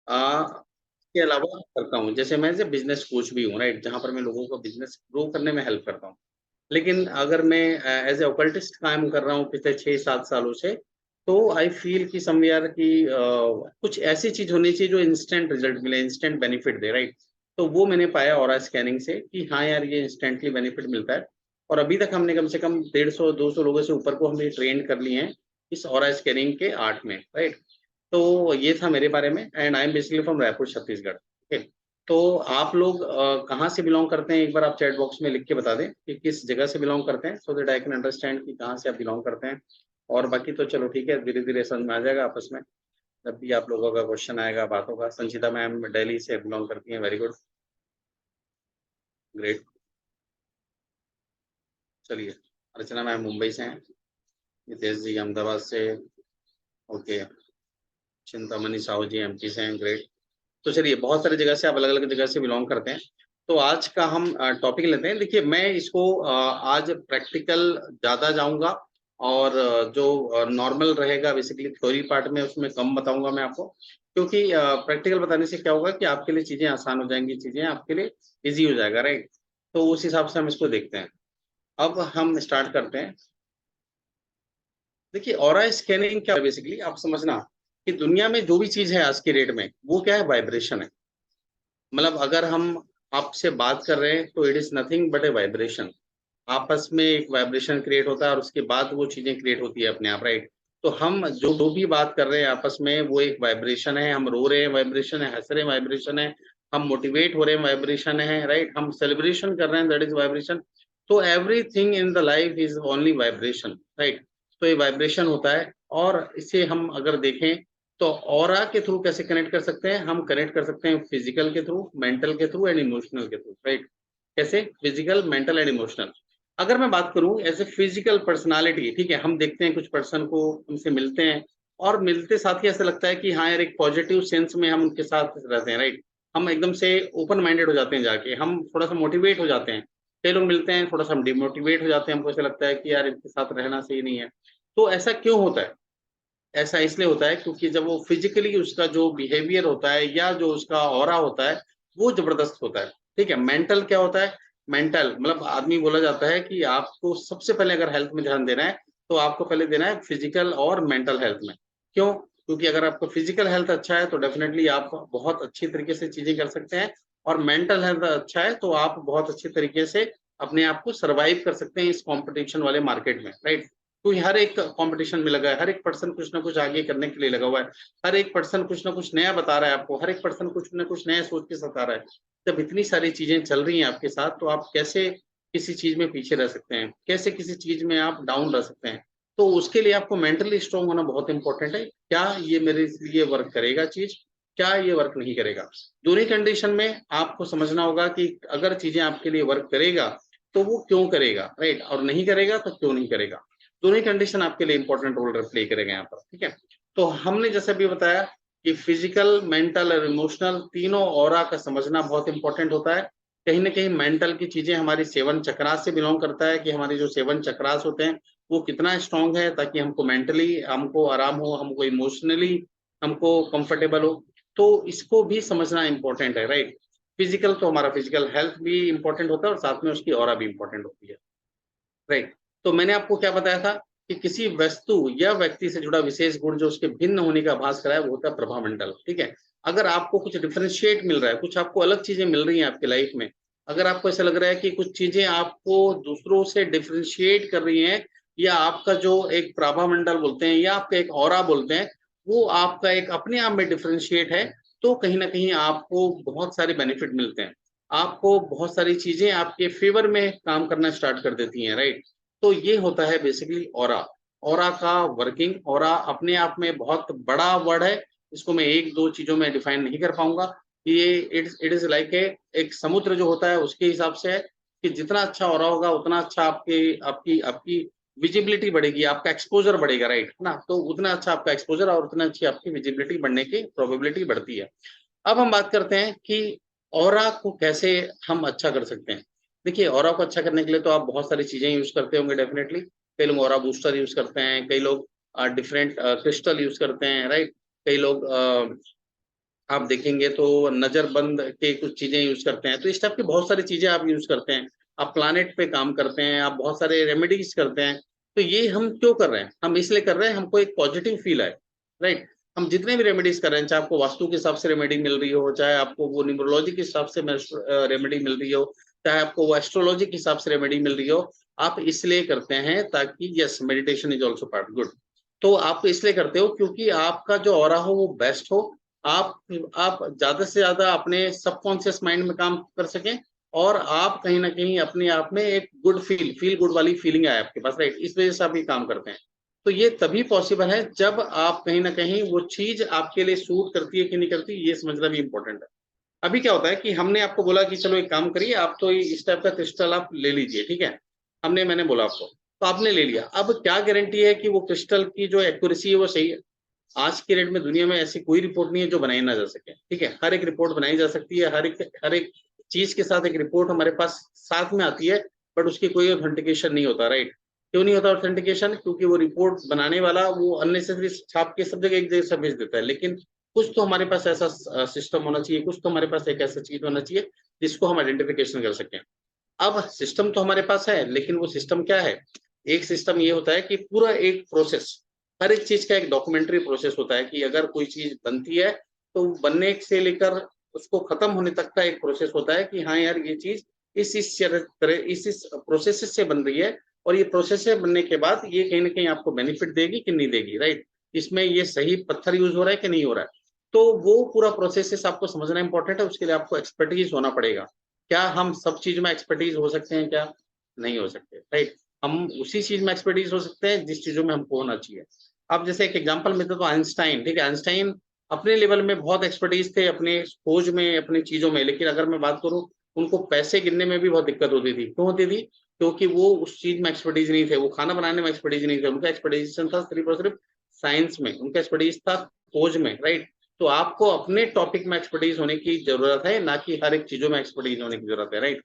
इसके अलावा करता हूँ, जैसे मैं जैसे बिज़नेस कोच भी हूँ, राइट? जहाँ पर मैं लोगों को बिज़नेस ग्रो करने में हेल्प करता हूँ। लेकिन अगर मैं एज़ ए ओकल्टिस्ट काम कर रहा हूँ पिछले 6-7 सालों से, तो आई फ़ील कि समवेयर कि कुछ ऐसी चीज़ होनी चाहिए जो इंस्टेंट रिज़ल्ट मिले, इंस्टेंट बेनिफिट दे, राइट? तो वो मैंने पाया ऑरा स्कैनिंग से कि हाँ यार, ये इंस्टेंटली बेनिफिट मिलता है और अभी तक हमने कम से कम 150-200 लोगों से ऊपर को हमने ट्रेन कर लिए हैं, इस ऑरा स्कैनिंग के आर्ट में, राइट? तो ये था मेरे बारे में and I am basically from Raipur, Chhattisgarh. Okay. तो आप लोग कहाँ से बिलॉन्ग करते हैं? एक बार आप चैट बॉक्स में लिख के बता दें कि किस जगह से बिलॉन्ग करते हैं, so that I can understand कि कहाँ से आप बिलॉन्ग करते हैं। और बाकी तो चलो ठीक है, धीरे-धीरे समझ में आ जाएगा आपस में। जब भी आप लोगों का क्वेश्चन आएगा, बात होगा। संचिता मैम दिल्ली से बिलॉन्ग करती हैं, वेरी गुड, ग्रेट। चलिए, अर्चना मैम मुंबई से हैं, नितेश जी अहमदाबाद से, ओके, चिंतामणि साहू जी एमपी से हैं, ग्रेट। तो चलिए, बहुत सारी जगह से आप अलग-अलग जगह से बिलॉन्ग करते हैं। तो आज का हम टॉपिक लेते हैं। देखिए, मैं इसको आज प्रैक्टिकल ज़्यादा जाऊँगा और जो नॉर्मल रहेगा बेसिकली थ्योरी पार्ट में उसमें कम बताऊँगा मैं आपको। क्योंकि प्रैक्टिकल बताने से क्या होगा कि आपके लिए चीज़ें आसान हो जाएँगी, चीज़ें आपके लिए ईज़ी हो जाएगा, राइट? तो उस हिसाब से हम इसको देखते हैं। अब हम स्टार्ट करते हैं। देखिए, ऑरा स्कैनिंग क्या है बेसिकली आप समझना कि दुनिया में जो भी चीज़ है आज की डेट में, वो क्या है? वाइब्रेशन है। मतलब अगर हम आपसे बात कर रहे हैं तो it is nothing but a vibration. आपस में एक वाइब्रेशन क्रिएट होता है और उसके बाद वो चीज़ें क्रिएट होती है अपने आप, राइट? तो हम जो जो भी बात कर रहे हैं आपस में वो एक वाइब्रेशन है, हम रो रहे हैं वाइब्रेशन है, हँस रहे हैं वाइब्रेशन है, हम मोटिवेट हो रहे हैं वाइब्रेशन है, राइट? हम सेलिब्रेशन कर रहे हैं दैट इज़ वाइब्रेशन। तो everything in the life is only vibration, right? तो ये वाइब्रेशन होता है और इसे हम अगर देखें तो ऑरा के थ्रू कैसे कनेक्ट कर सकते हैं? हम कनेक्ट कर सकते हैं फिज़िकल के थ्रू, मेंटल के थ्रू एंड इमोशनल के थ्रू, राइट? कैसे? Physical, mental and emotional. अगर मैं बात करूँ एज़ अ फिज़िकल पर्सनैलिटी, ठीक है? हम देखते हैं कुछ पर्सन को, उनसे मिलते हैं और मिलते साथ ही ऐसा लगता है कि हाँ यार, एक पॉज़िटिव सेंस में हम उनके साथ रहते हैं, राइट? हम एकदम से ओपन माइंडेड हो जाते हैं जाके, हम थोड़ा-सा मोटिवेट हो जाते हैं। कई लोग मिलते हैं, थोड़ा-सा हम डिमोटिवेट हो जाते हैं, हमको ऐसा लगता है कि यार इनके साथ रहना सही नहीं है। तो ऐसा क्यों होता है? ऐसा इसलिए होता है क्योंकि जब वो फिज़िकली उसका जो बिहेवियर होता है या जो उसका ऑरा होता है, वो ज़बरदस्त होता है, ठीक है? मेंटल क्या होता है? मेंटल मतलब आदमी बोला जाता है कि आपको सबसे पहले अगर हेल्थ में ध्यान देना है, तो आपको पहले देना है फिज़िकल और मेंटल हेल्थ में। क्यों? क्योंकि अगर आपका फिज़िकल हेल्थ अच्छा है, तो डेफ़िनेटली आप बहुत अच्छी तरीके से चीज़ें कर सकते हैं और मेंटल हेल्थ अच्छा है, तो आप बहुत अच्छे तरीके से अपने आप को सर्वाइव कर सकते हैं इस कॉम्पिटिशन वाले मार्केट में, राइट? क्योंकि हर एक कॉम्पिटिशन में लगा है, हर एक पर्सन कुछ ना कुछ आगे करने के लिए लगा हुआ है। हर एक पर्सन कुछ ना कुछ नया बता रहा है आपको, हर एक पर्सन कुछ ना कुछ नया सोच के साथ आ रहा है। जब इतनी सारी चीज़ें चल रही हैं आपके साथ, तो आप कैसे किसी चीज़ में पीछे रह सकते हैं? कैसे किसी चीज़ में आप डाउन रह सकते हैं? तो उसके लिए आपको मेंटली स्ट्रॉन्ग होना बहुत इम्पोर्टेंट है। क्या ये मेरे लिए वर्क करेगा चीज़? क्या ये वर्क नहीं करेगा? दोनों ही कंडीशन में आपको समझना होगा कि अगर चीज़ें आपके लिए वर्क करेगा, तो वो क्यों करेगा, राइट? और नहीं करेगा तो क्यों नहीं करेगा? दोनों ही कंडीशन आपके लिए इंपॉर्टेंट रोल प्ले करेंगे यहाँ पर, ठीक है? तो हमने जैसे अभी बताया कि फिजिकल, मेंटल और इमोशनल तीनों ऑरा का समझना बहुत इंपॉर्टेंट होता है। कहीं न कहीं मेंटल की चीज़ें हमारी 7 चक्रास से बिलॉन्ग करता है कि हमारे जो 7 चक्रास होते हैं, वो कितना स्ट्रॉन्ग है ताकि हमको मेंटली हमको आराम हो, हमको इमोशनली हमको कंफर्टेबल हो। तो इसको भी समझना इंपॉर्टेंट है, राइट? फिजिकल तो हमारा फिजिकल हेल्थ भी इंपॉर्टेंट होता है और साथ में उसकी ऑरा भी इंपॉर्टेंट होती है। राइट। तो मैंने आपको क्या बताया था कि किसी वस्तु या व्यक्ति से जुड़ा विशेष गुण जो उसके भिन्न होने का आभास कराए वो होता है प्रभामंडल, ठीक है? अगर आपको कुछ डिफरेंशिएट मिल रहा है, कुछ आपको अलग चीज़ें मिल रही हैं आपकी लाइफ में, अगर आपको ऐसा लग रहा है कि कुछ चीज़ें आपको दूसरों से डिफरेंशिएट कर रही हैं या आपका जो एक प्रभामंडल बोलते हैं या आपका एक ऑरा बोलते हैं, वो आपका एक अपने आप में डिफरेंशिएट है, तो कहीं न कहीं आपको बहुत सारे बेनिफिट मिलते हैं। आपको बहुत सारी चीज़ें आपके फ़ेवर में काम करना स्टार्ट कर देती हैं, राइट? तो ये होता है बेसिकली ऑरा। ऑरा का वर्किंग, ऑरा अपने आप में बहुत बड़ा वर्ड है, इसको मैं 1-2 चीज़ों में डिफाइन नहीं कर पाऊँगा। ये इट इज़ लाइक ए एक समुद्र जो होता है उसके हिसाब से है कि जितना अच्छा ऑरा होगा उतना अच्छा आपकी आपकी विजिबिलिटी बढ़ेगी, आपका एक्सपोज़र बढ़ेगा, राइट? है ना? तो उतना अच्छा आपका एक्सपोज़र और उतना अच्छी आपकी विजिबिलिटी बढ़ने की प्रोबेबिलिटी बढ़ती है। अब हम बात करते हैं कि ऑरा को कैसे हम अच्छा कर सकते हैं। देखिए, ऑरा को अच्छा करने के लिए तो आप बहुत सारी चीज़ें यूज़ करते होंगे डेफ़िनेटली। कई लोग ऑरा बूस्टर यूज़ करते हैं, कई लोग डिफरेंट क्रिस्टल यूज़ करते हैं, राइट? कई लोग आप देखेंगे तो नजरबंद के कुछ चीजें यूज करते हैं, तो इस टाइप की बहुत सारी चीजें आप यूज करते हैं। आप प्लानेट पे काम करते हैं, आप बहुत सारे रेमेडीज करते हैं। तो ये हम क्यों कर रहे हैं? हम इसलिए कर रहे हैं, हमको एक पॉजिटिव फील है, राइट। हम जितने भी रेमेडीज कर रहे हैं, चाहे आपको वास्तु के हिसाब से रेमेडी मिल रही हो, चाहे आपको वो न्यूमरोलॉजी के हिसाब से रेमेडी मिल रही हो, चाहे आपको वो एस्ट्रोलॉजी के हिसाब से रेमेडी मिल रही हो, आप इसलिए करते हैं ताकि, yes, meditation is also part, good. तो आप इसलिए करते हो क्योंकि आपका जो ऑरा हो वो बेस्ट हो, आप आप ज्यादा से ज्यादा अपने सबकॉन्शियस माइंड में काम कर सकें, और आप कहीं ना कहीं अपने आप में एक गुड फील गुड वाली फीलिंग आए आपके पास, राइट। इस वजह से आप ये काम करते हैं। तो ये तभी पॉसिबल है जब आप कहीं ना कहीं वो चीज आपके लिए सूट करती है कि नहीं करती, ये समझना भी इंपॉर्टेंट है। अभी क्या होता है कि हमने आपको बोला कि चलो एक काम करिए, आप तो इस टाइप का क्रिस्टल आप ले लीजिए, ठीक है। मैंने बोला आपको, तो आपने ले लिया। अब क्या गारंटी है कि वो क्रिस्टल की जो एक्यूरेसी है वो सही है? आज के डेट में दुनिया में ऐसी कोई रिपोर्ट नहीं है जो बनाई ना जा सके, ठीक है। हर एक रिपोर्ट बनाई जा सकती है, हर एक चीज के साथ एक रिपोर्ट हमारे पास साथ में आती है, बट उसकी कोई ऑथेंटिकेशन नहीं होता, राइट। क्यों नहीं होता ऑथेंटिकेशन? क्योंकि वो रिपोर्ट बनाने वाला वो अननेसेसरी छाप के सब जगह एक जैसा भेज देता है। लेकिन कुछ तो हमारे पास ऐसा सिस्टम होना चाहिए, कुछ तो हमारे पास एक ऐसा चीज होना चाहिए जिसको हम आइडेंटिफिकेशन कर सकें। अब सिस्टम तो हमारे पास है, लेकिन वो सिस्टम क्या है? एक सिस्टम ये होता है कि पूरा एक प्रोसेस, हर एक चीज का एक डॉक्यूमेंट्री प्रोसेस होता है कि अगर कोई चीज बनती है तो बनने से लेकर उसको खत्म होने तक का एक प्रोसेस होता है कि हाँ यार, ये चीज इस प्रोसेस से बन रही है, और ये प्रोसेस से बनने के बाद ये कहीं ना कहीं आपको बेनिफिट देगी कि नहीं देगी, राइट। इसमें ये सही पत्थर यूज हो रहा है कि नहीं हो रहा है। तो वो पूरा प्रोसेस आपको समझना इंपॉर्टेंट है, उसके लिए आपको एक्सपर्टीज होना पड़ेगा। क्या हम सब चीज में एक्सपर्टीज हो सकते हैं? क्या नहीं हो सकते, राइट। हम उसी चीज में एक्सपर्टीज हो सकते हैं जिस चीजों में हमको होना चाहिए। अब जैसे एक एग्जांपल में तो आइंस्टाइन, ठीक है, आइंस्टाइन अपने लेवल में बहुत एक्सपर्टीज थे अपने खोज में, अपनी चीजों में। लेकिन अगर मैं बात करूं, उनको पैसे गिनने में भी बहुत दिक्कत होती थी। क्यों होती थी? क्योंकि वो उस चीज में एक्सपर्टीज नहीं थे, वो खाना बनाने में एक्सपर्टीज नहीं थे, उनका एक्सपर्टीजेशन था सिर्फ और सिर्फ साइंस में, उनका एक्सपर्टीज था खोज में, राइट। तो आपको अपने टॉपिक में एक्सपर्टीज होने की जरूरत है, ना कि हर एक चीजों में एक्सपर्टीज होने की जरूरत है, right.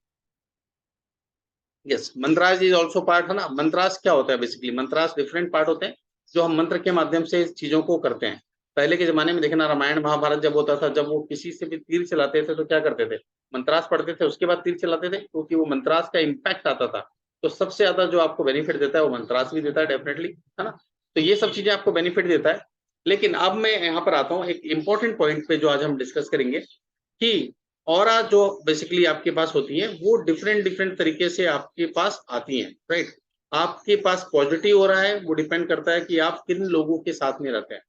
Yes, mantras is also part, है ना। मंत्रास क्या होता है? बेसिकली मंत्रास डिफरेंट पार्ट होते हैं जो हम मंत्र के माध्यम से चीजों को करते हैं। पहले के जमाने में देखना, रामायण महाभारत जब होता था, जब वो किसी से भी तीर चलाते थे तो क्या करते थे? मंत्रास पढ़ते थे, उसके बाद तीर चलाते थे, क्योंकि वो मंत्रास का इम्पैक्ट आता था। तो सबसे ज्यादा जो आपको बेनिफिट देता है वो मंत्रास भी देता है, डेफिनेटली, है ना। तो ये सब चीजें आपको बेनिफिट देता है। लेकिन अब मैं यहाँ पर आता हूँ एक इंपॉर्टेंट पॉइंट पे जो आज हम डिस्कस करेंगे, कि ऑरा जो बेसिकली आपके पास होती है वो डिफरेंट डिफरेंट तरीके से आपके पास आती हैं, राइट। आपके पास पॉजिटिव हो रहा है, वो डिपेंड करता है कि आप किन लोगों के साथ में रहते हैं,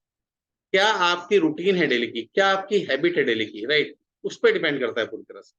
क्या आपकी रूटीन है डेली की, क्या आपकी हैबिट है डेली की, राइट। उस पर डिपेंड करता है पूरी तरह से।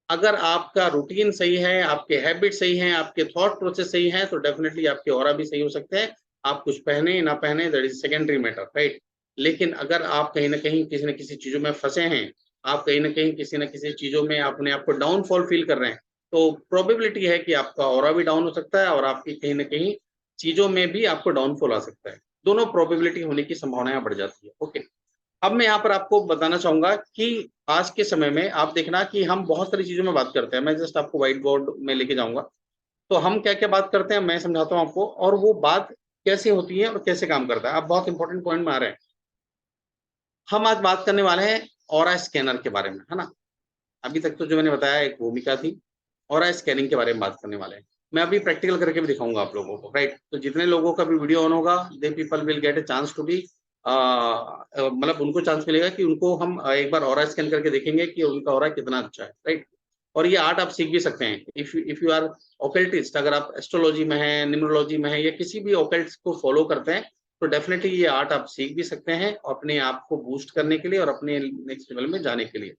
अगर आपका रूटीन सही है, आपके हैबिट सही हैं, आपके थॉट प्रोसेस सही हैं, तो डेफिनेटली आपके ऑरा भी सही हो सकते हैं। आप कुछ पहने ना पहने, that is secondary matter, right. लेकिन अगर आप कहीं ना कहीं किसी न किसी चीजों में फंसे हैं, आप कहीं ना कहीं किसी न किसी चीजों में अपने आप को डाउनफॉल फील कर रहे हैं, तो प्रोबेबिलिटी है कि आपका ऑरा भी डाउन हो सकता है, और आपकी कहीं ना कहीं चीजों में भी आपको डाउनफॉल आ सकता है। दोनों प्रोबेबिलिटी होने की संभावनाएं बढ़ जाती है, ओके। अब मैं यहाँ पर आपको बताना चाहूंगा कि आज के समय में आप देखना कि हम बहुत सारी चीजों में बात करते हैं। मैं जस्ट आपको व्हाइट बोर्ड में लेके जाऊंगा, तो हम क्या क्या बात करते हैं मैं समझाता हूँ आपको, और वो बात कैसे होती है और कैसे काम करता है। आप बहुत इंपॉर्टेंट पॉइंट में आ रहे हैं। हम आज बात करने वाले हैं ऑरा स्कैनर के बारे में, है ना। अभी तक तो जो मैंने बताया एक भूमिका थी, ऑरा स्कैनिंग के बारे में बात करने वाले हैं। मैं अभी प्रैक्टिकल करके भी दिखाऊंगा आप लोगों को, राइट। तो जितने लोगों का भी वीडियो ऑन होगा, they people will get a chance to be, मतलब उनको चांस मिलेगा कि उनको हम एक बार ऑरा स्कैन करके देखेंगे कि उनका ऑरा कितना अच्छा है, राइट। और ये आर्ट आप सीख भी सकते हैं, इफ यू आर ओकल्टिस्ट। अगर आप एस्ट्रोलॉजी में है, न्यूमरोलॉजी में है, या किसी भी ओकल्ट को फॉलो करते हैं, तो डेफिनेटली ये आर्ट आप सीख भी सकते हैं अपने आप को बूस्ट करने के लिए और अपने नेक्स्ट लेवल में जाने के लिए।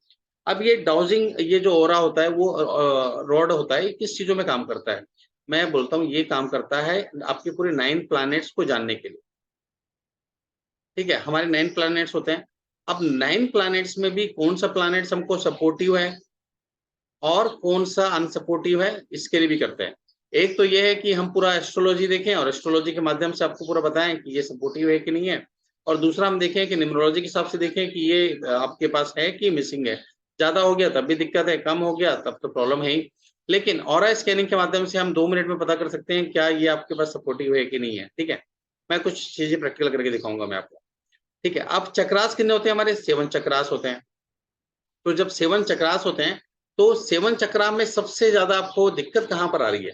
अब ये डाउजिंग, ये जो ऑरा होता है वो रॉड होता है, किस चीजों में काम करता है? मैं बोलता हूँ ये काम करता है आपके पूरे 9 प्लैनेट्स को जानने के लिए, ठीक है। हमारे 9 प्लैनेट्स होते हैं। अब 9 प्लैनेट्स में भी कौन सा प्लैनेट्स हमको सपोर्टिव है और कौन सा अनसपोर्टिव है, इसके लिए भी करते हैं। एक तो ये है कि हम पूरा एस्ट्रोलॉजी देखें और एस्ट्रोलॉजी के माध्यम से आपको पूरा बताएं कि ये सपोर्टिव है कि नहीं है। और दूसरा हम देखें कि न्यूमरोलॉजी के हिसाब से देखें कि ये आपके पास है कि मिसिंग है। ज्यादा हो गया तब भी दिक्कत है, कम हो गया तब तो प्रॉब्लम है ही। लेकिन ऑरा स्कैनिंग के माध्यम से हम 2 मिनट में पता कर सकते हैं क्या ये आपके पास सपोर्टिव है कि नहीं है, ठीक है। मैं कुछ चीजें प्रैक्टिकल करके दिखाऊंगा मैं आपको, ठीक है। अब चक्रास कितने होते हैं? हमारे 7 चक्रास होते हैं। तो जब 7 चक्रास होते हैं तो 7 चक्रा में सबसे ज्यादा आपको दिक्कत कहाँ पर आ रही है,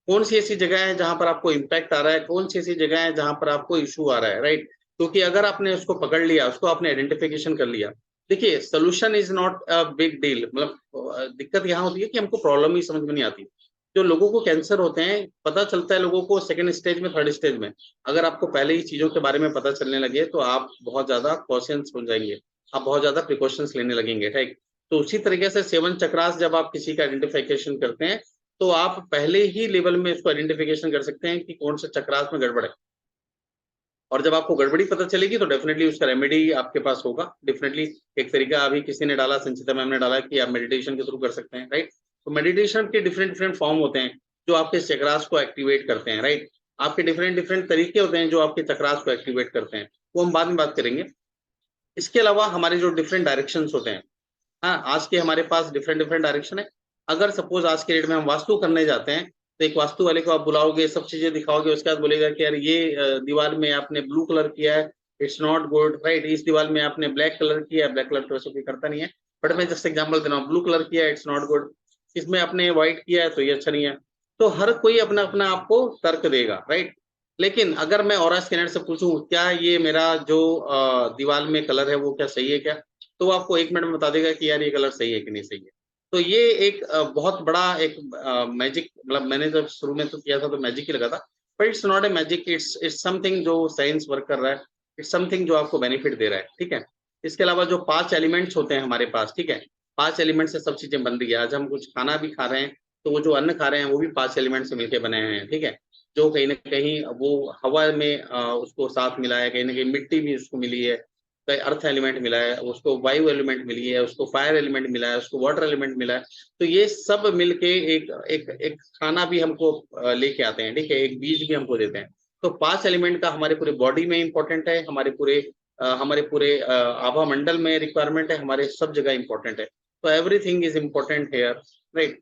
कौन सी ऐसी जगह है जहां पर आपको इम्पैक्ट आ रहा है, कौन सी ऐसी जगह है जहां पर आपको इशू आ रहा है, राइट। क्योंकि अगर आपने उसको पकड़ लिया, उसको आपने आइडेंटिफिकेशन कर लिया, देखिए solution is not a big deal, मतलब दिक्कत यहाँ होती है कि हमको प्रॉब्लम ही समझ में नहीं आती। जो लोगों को कैंसर होते हैं पता चलता है लोगों को सेकंड स्टेज में, थर्ड स्टेज में। अगर आपको पहले ही चीजों के बारे में पता चलने लगे तो आप बहुत ज्यादा कॉशियस हो जाएंगे, आप बहुत ज्यादा प्रिकॉशंस लेने लगेंगे, राइट। तो उसी तरीके से 7 चक्रास जब आप किसी का आइडेंटिफिकेशन करते हैं तो आप पहले ही लेवल में इसको आइडेंटिफिकेशन कर सकते हैं कि कौन से चक्रास में गड़बड़ है। और जब आपको गड़बड़ी पता चलेगी तो डेफिनेटली उसका रेमेडी आपके पास होगा। डेफिनेटली एक तरीका अभी किसी ने डाला, संचिता मैम ने डाला कि आप मेडिटेशन के थ्रू कर सकते हैं, राइट। तो मेडिटेशन के डिफरेंट डिफरेंट फॉर्म होते हैं जो आपके चक्रास को एक्टिवेट करते हैं, राइट। आपके डिफरेंट डिफरेंट तरीके होते हैं जो आपके चक्रास को एक्टिवेट करते हैं, वो हम बाद में बात करेंगे। इसके अलावा हमारे जो डिफरेंट डायरेक्शंस होते हैं, हाँ, आज के हमारे पास डिफरेंट डिफरेंट डायरेक्शन है। अगर सपोज आज के डेट में हम वास्तु करने जाते हैं तो एक वास्तु वाले को आप बुलाओगे, सब चीजें दिखाओगे, उसके बाद बोलेगा कि यार ये दीवार में आपने ब्लू कलर किया है, इट्स नॉट गुड, राइट। इस दीवार में आपने ब्लैक कलर किया है, ब्लैक कलर तो वैसे कोई करता नहीं है, बट मैं जस्ट एग्जाम्पल दे रहा हूँ, ब्लू कलर किया है, इट्स नॉट गुड। इसमें आपने व्हाइट किया है तो ये अच्छा नहीं है। तो हर कोई अपना अपना आपको तर्क देगा, राइट। लेकिन अगर मैं ऑरा स्कैनर से पूछूं क्या ये मेरा जो दीवार में कलर है वो क्या सही है क्या, तो वो आपको 1 मिनट में बता देगा कि यार ये कलर सही है कि नहीं सही है। तो ये एक बहुत बड़ा एक मैजिक, मतलब मैंने जब शुरू में तो किया था तो मैजिक ही लगा था, but it's not a magic, it's something जो साइंस वर्क कर रहा है, इट्स समथिंग जो आपको बेनिफिट दे रहा है, ठीक है। इसके अलावा जो 5 एलिमेंट्स होते हैं हमारे पास, ठीक है, 5 एलिमेंट से सब चीजें बन रही है। आज हम कुछ खाना भी खा रहे हैं तो वो जो अन्न खा रहे हैं वो भी 5 एलिमेंट से मिलकर बने हैं, ठीक है। जो कहीं ना कहीं वो हवा में उसको साथ मिला है, कहीं ना कहीं मिट्टी भी उसको मिली है, अर्थ एलिमेंट मिला है, उसको वायु एलिमेंट मिली है, उसको फायर एलिमेंट मिला है, उसको वाटर एलिमेंट मिला है। तो ये सब मिलके एक एक एक खाना भी हमको लेके आते हैं, ठीक है, एक बीज भी हमको देते हैं। तो 5 एलिमेंट का हमारे पूरे बॉडी में इंपॉर्टेंट है, हमारे पूरे आभा मंडल में रिक्वायरमेंट है, हमारे सब जगह इंपॉर्टेंट है। तो everything is important here, right.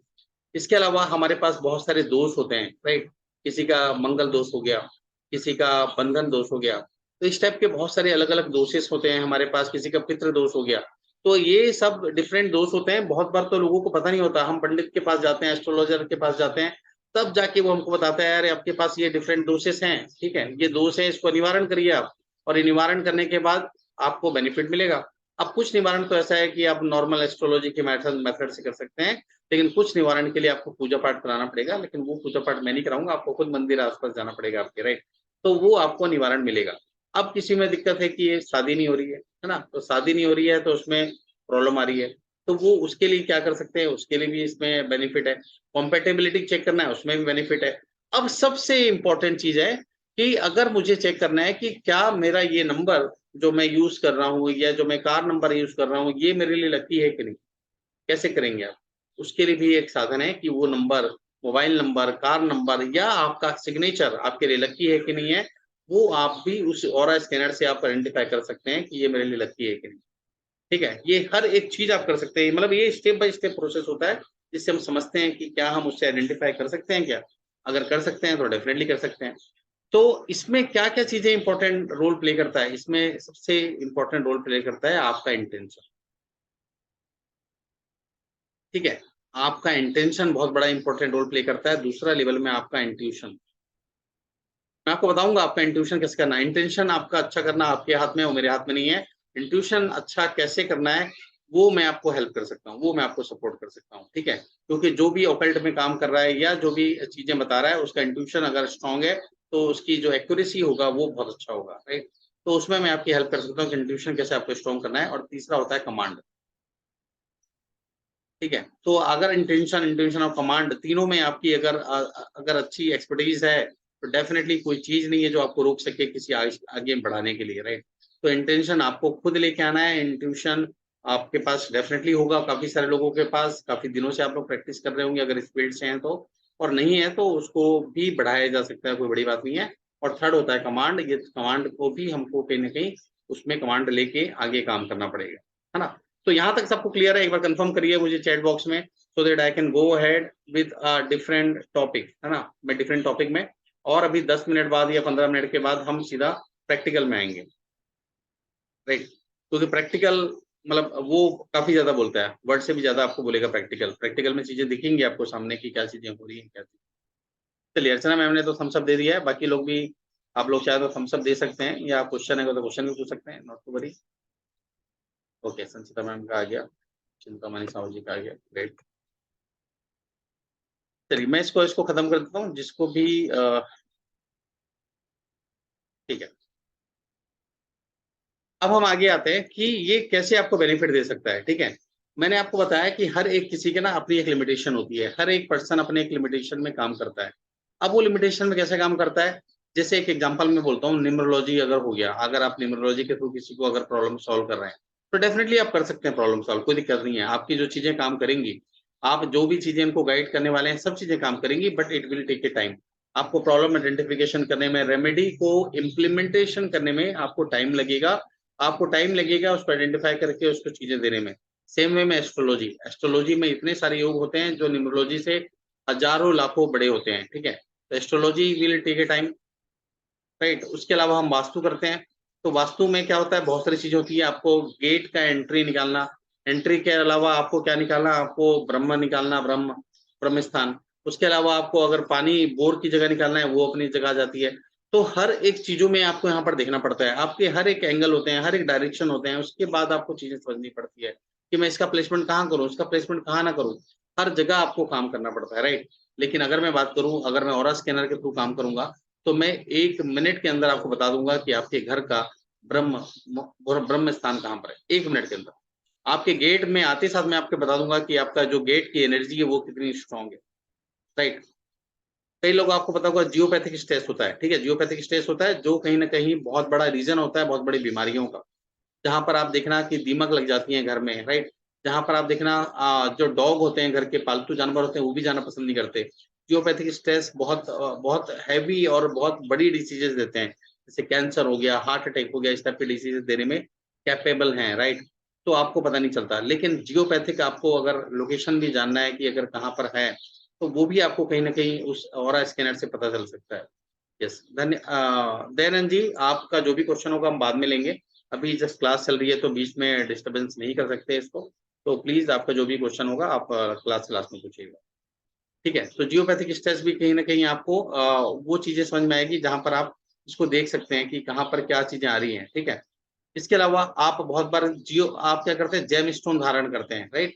इसके अलावा हमारे पास बहुत सारे दोष होते हैं, राइट। किसी का मंगल दोष हो गया, किसी का बंधन दोष हो गया, तो इस टाइप के बहुत सारे अलग अलग दोषेस होते हैं हमारे पास, किसी का पितृ दोष हो गया। तो ये सब डिफरेंट दोष होते हैं। बहुत बार तो लोगों को पता नहीं होता, हम पंडित के पास जाते हैं, एस्ट्रोलॉजर के पास जाते हैं, तब जाके वो हमको बताता है यार आपके पास ये डिफरेंट दोषेस हैं, ठीक है, ये दोष है, इसको निवारण करिए आप, और ये निवारण करने के बाद आपको बेनिफिट मिलेगा। अब कुछ निवारण तो ऐसा है कि आप नॉर्मल एस्ट्रोलॉजी के मेथड से कर सकते हैं, लेकिन कुछ निवारण के लिए आपको पूजा पाठ कराना पड़ेगा, लेकिन वो पूजा पाठ मैं नहीं कराऊंगा, आपको खुद मंदिर आसपास जाना पड़ेगा आपके, राइट। तो वो आपको निवारण मिलेगा। अब किसी में दिक्कत है कि ये शादी नहीं हो रही है ना, तो शादी नहीं हो रही है तो उसमें प्रॉब्लम आ रही है, तो वो उसके लिए क्या कर सकते हैं, उसके लिए भी इसमें बेनिफिट है। कॉम्पेटेबिलिटी चेक करना है, उसमें भी बेनिफिट है। अब सबसे इंपॉर्टेंट चीज है कि अगर मुझे चेक करना है कि क्या मेरा ये नंबर जो मैं यूज कर रहा हूँ या जो मैं कार नंबर यूज कर रहा हूँ ये मेरे लिए लकी है कि नहीं, कैसे करेंगे आप। उसके लिए भी एक साधन है कि वो number, mobile number, car number या आपका सिग्नेचर आपके लिए लकी है कि नहीं है, वो आप भी उस ऑरा स्कैनर से आप आइडेंटिफाई कर सकते हैं कि ये मेरे लिए लकी है कि नहीं, ठीक है। ये हर एक चीज आप कर सकते हैं, मतलब ये स्टेप बाय स्टेप प्रोसेस होता है जिससे हम समझते हैं कि क्या हम उससे आइडेंटिफाई कर सकते हैं क्या। अगर कर सकते हैं तो डेफिनेटली कर सकते हैं। तो इसमें क्या क्या चीजें इंपॉर्टेंट रोल प्ले करता है, इसमें सबसे इंपॉर्टेंट रोल प्ले करता है आपका इंटेंशन, ठीक है। आपका इंटेंशन बहुत बड़ा इंपॉर्टेंट रोल प्ले करता है। दूसरा लेवल में आपका इंट्यूशन, मैं आपको बताऊंगा आपका इंट्यूशन कैसे करना है। इंटेंशन आपका अच्छा करना आपके हाथ में, वो मेरे हाथ में नहीं है। इंट्यूशन अच्छा कैसे करना है वो मैं आपको हेल्प कर सकता हूँ, वो मैं आपको सपोर्ट कर सकता हूँ, ठीक है। क्योंकि जो भी ऑकल्ट में काम कर रहा है या जो भी चीजें बता रहा है उसका इंट्यूशन अगर स्ट्रांग है तो उसकी जो एक्यूरेसी होगा वो बहुत अच्छा होगा, राइट। तो उसमें मैं आपकी हेल्प कर सकता हूँ कि इंट्यूशन कैसे आपको स्ट्रॉन्ग करना है। और तीसरा होता है कमांड, ठीक है। तो अगर इंटेंशन, इंटेंशन और कमांड तीनों में आपकी अगर अच्छी एक्सपर्टीज है तो डेफिनेटली कोई चीज नहीं है जो आपको रोक सके किसी आगे बढ़ाने के लिए, राइट। तो इंटेंशन आपको खुद लेके आना है, इंट्यूशन आपके पास डेफिनेटली होगा, काफी सारे लोगों के पास, काफी दिनों से आप लोग प्रैक्टिस कर रहे होंगे अगर इस फील्ड से हैं तो, और नहीं है तो उसको भी बढ़ाया जा सकता है, कोई बड़ी बात नहीं है। और थर्ड होता है कमांड, ये कमांड को भी हमको कहीं ना कहीं उसमें कमांड लेके आगे काम करना पड़ेगा, है ना। तो यहाँ तक सबको क्लियर है, एक बार कंफर्म करिए मुझे चैट बॉक्स में, so that I can go ahead with a different topic, है ना, मैं डिफरेंट टॉपिक में। और अभी 10 मिनट बाद या 15 मिनट के बाद हम सीधा प्रैक्टिकल में आएंगे, राइट। क्योंकि प्रैक्टिकल मतलब वो काफी ज्यादा बोलता है, वर्ड से भी ज्यादा आपको बोलेगा प्रैक्टिकल। प्रैक्टिकल में चीजें दिखेंगी आपको सामने की क्या चीजें हो रही हैं क्या चीजें। चलिए अर्चना मैम ने तो थम्स अप दे दिया है, बाकी लोग भी आप लोग चाहे तो थम्स अप दे सकते हैं, या क्वेश्चन है तो क्वेश्चन भी पूछ सकते हैं, not to worry. Okay, Sanchita ma'am का आ गया, चिंतामणि साहू जी का आ गया, ग्रेट। चलिए मैं इसको खत्म कर देता हूँ, जिसको भी ठीक है। अब हम आगे आते हैं कि ये कैसे आपको बेनिफिट दे सकता है। ठीक है, मैंने आपको बताया कि हर एक किसी के ना अपनी एक लिमिटेशन होती है, हर एक पर्सन अपने एक लिमिटेशन में काम करता है। अब वो लिमिटेशन में कैसे काम करता है, जैसे एक एग्जांपल मैं बोलता हूँ, न्यूमरोलॉजी अगर हो गया, अगर आप न्यूमरोलॉजी के थ्रू किसी को अगर प्रॉब्लम सॉल्व कर रहे हैं, तो डेफिनेटली आप कर सकते हैं प्रॉब्लम सॉल्व, कोई दिक्कत नहीं है। आपकी जो चीजें काम करेंगी, आप जो भी चीजें इनको गाइड करने वाले हैं, सब चीजें काम करेंगी, but it will take a time. आपको प्रॉब्लम आइडेंटिफिकेशन करने में, रेमेडी को इम्प्लीमेंटेशन करने में आपको टाइम लगेगा। आपको टाइम लगेगा उसको आइडेंटिफाई करके उसको चीजें देने में। सेम वे में एस्ट्रोलॉजी, एस्ट्रोलॉजी में इतने सारे योग होते हैं जो न्यूमरोलॉजी से हजारों लाखों बड़े होते हैं। ठीक है, तो astrology will take a time, right. उसके अलावा हम वास्तु करते हैं, तो वास्तु में क्या होता है, बहुत सारी चीजें होती है। आपको गेट का एंट्री निकालना, एंट्री के अलावा आपको क्या निकालना, आपको ब्रह्म निकालना, ब्रह्म ब्रह्म स्थान। उसके अलावा आपको अगर पानी बोर की जगह निकालना है, वो अपनी जगह आ जाती है। तो हर एक चीजों में आपको यहाँ पर देखना पड़ता है, आपके हर एक एंगल होते हैं, हर एक डायरेक्शन होते हैं, उसके बाद आपको चीजें समझनी पड़ती है कि मैं इसका प्लेसमेंट कहाँ करूँ, इसका प्लेसमेंट कहाँ ना करूँ। हर जगह आपको काम करना पड़ता है, राइट। लेकिन अगर मैं बात करूँ, अगर मैं ऑरा स्कैनर के थ्रू काम करूंगा, तो मैं 1 मिनट के अंदर आपको बता दूंगा कि आपके घर का ब्रह्म ब्रह्म स्थान कहाँ पर है। 1 मिनट के अंदर आपके गेट में आते साथ मैं आपको बता दूंगा कि आपका जो गेट की एनर्जी है वो कितनी स्ट्रांग है, राइट। कई लोग आपको पता होगा जियोपैथिक स्ट्रेस होता है। ठीक है, जियोपैथिक स्ट्रेस होता है जो कहीं ना कहीं बहुत बड़ा रीजन होता है बहुत बड़ी बीमारियों का। जहां पर आप देखना कि दीमक लग जाती है घर में, राइट। जहां पर आप देखना जो डॉग होते हैं, घर के पालतू जानवर होते हैं, वो भी जाना पसंद नहीं करते। जियोपैथिक स्ट्रेस बहुत हैवी और बहुत बड़ी डिसीजेस देते हैं, जैसे कैंसर हो गया, हार्ट अटैक हो गया, इस टाइप के डिसीजेस देने में कैपेबल हैं, राइट। तो आपको पता नहीं चलता, लेकिन जियोपैथिक आपको अगर लोकेशन भी जानना है कि अगर कहाँ पर है, तो वो भी आपको कहीं ना कहीं उस ऑरा स्कैनर से पता चल सकता है। यस, दयानंद जी, आपका जो भी क्वेश्चन होगा हम बाद में लेंगे। अभी जस्ट क्लास चल रही है तो बीच में डिस्टरबेंस नहीं कर सकते इसको। तो प्लीज आपका जो भी क्वेश्चन होगा आप क्लास में पूछिएगा। ठीक है, तो जियोपैथिक स्ट्रेस भी कहीं ना कहीं आपको वो चीजें समझ में आएगी जहां पर आप इसको देख सकते हैं कि कहाँ पर क्या चीजें आ रही हैं। ठीक है, इसके अलावा आप बहुत बार आप क्या करते हैं, जेम स्टोन धारण करते हैं, राइट।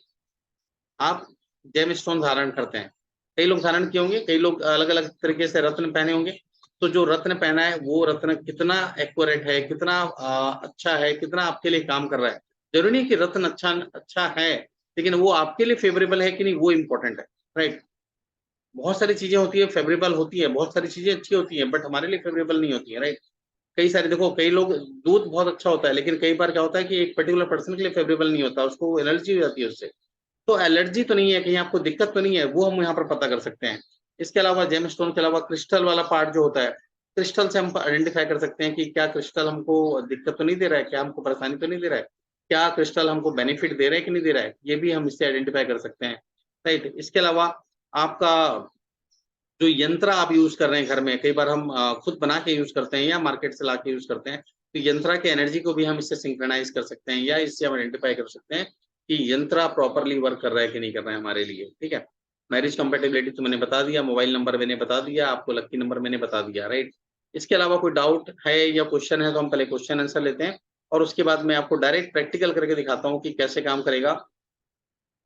आप जेम स्टोन धारण करते हैं, कई लोग धारण किए होंगे, कई लोग अलग अलग तरीके से रत्न पहने होंगे। तो जो रत्न पहना है वो रत्न कितना एक्यूरेट है, कितना अच्छा है, कितना आपके लिए काम कर रहा है। जरूरी नहीं कि रत्न अच्छा अच्छा है, लेकिन वो आपके लिए फेवरेबल है कि नहीं, वो इंपॉर्टेंट है, राइट। बहुत सारी चीजें होती है फेवरेबल होती है, बहुत सारी चीजें अच्छी होती है, बट हमारे लिए फेवरेबल नहीं होती है, राइट। कई सारे देखो, कई लोग दूध बहुत अच्छा होता है, लेकिन कई बार क्या होता है कि एक पर्टिकुलर पर्सन के लिए फेवरेबल नहीं होता, उसको एलर्जी हो जाती है उससे। तो एलर्जी तो नहीं है, कहीं आपको दिक्कत तो नहीं है, वो हम यहाँ पर पता कर सकते हैं। इसके अलावा जेम स्टोन के अलावा क्रिस्टल वाला पार्ट जो होता है, क्रिस्टल से हम आइडेंटिफाई कर सकते हैं कि क्या क्रिस्टल हमको दिक्कत तो नहीं दे रहा है, क्या हमको परेशानी तो नहीं दे रहा है, क्या क्रिस्टल हमको बेनिफिट दे रहा है कि नहीं दे रहा है, ये भी हम इससे आइडेंटिफाई कर सकते हैं, राइट। इसके अलावा आपका जो यंत्र आप यूज कर रहे हैं घर में, कई बार हम खुद बना के यूज करते हैं या मार्केट से ला के यूज करते हैं, तो यंत्र के एनर्जी को भी हम इससे सिंक्रोनाइज कर सकते हैं, या इससे हम आइडेंटिफाई कर सकते हैं कि यंत्र प्रॉपरली वर्क कर रहा है कि नहीं कर रहा है हमारे लिए। ठीक है, मैरिज कंपेटेबिलिटी तो मैंने बता दिया, मोबाइल नंबर मैंने बता दिया, आपको लकी नंबर मैंने बता दिया, राइट। इसके अलावा कोई डाउट है या क्वेश्चन है तो हम पहले क्वेश्चन आंसर लेते हैं, और उसके बाद मैं आपको डायरेक्ट प्रैक्टिकल करके दिखाता हूँ कि कैसे काम करेगा।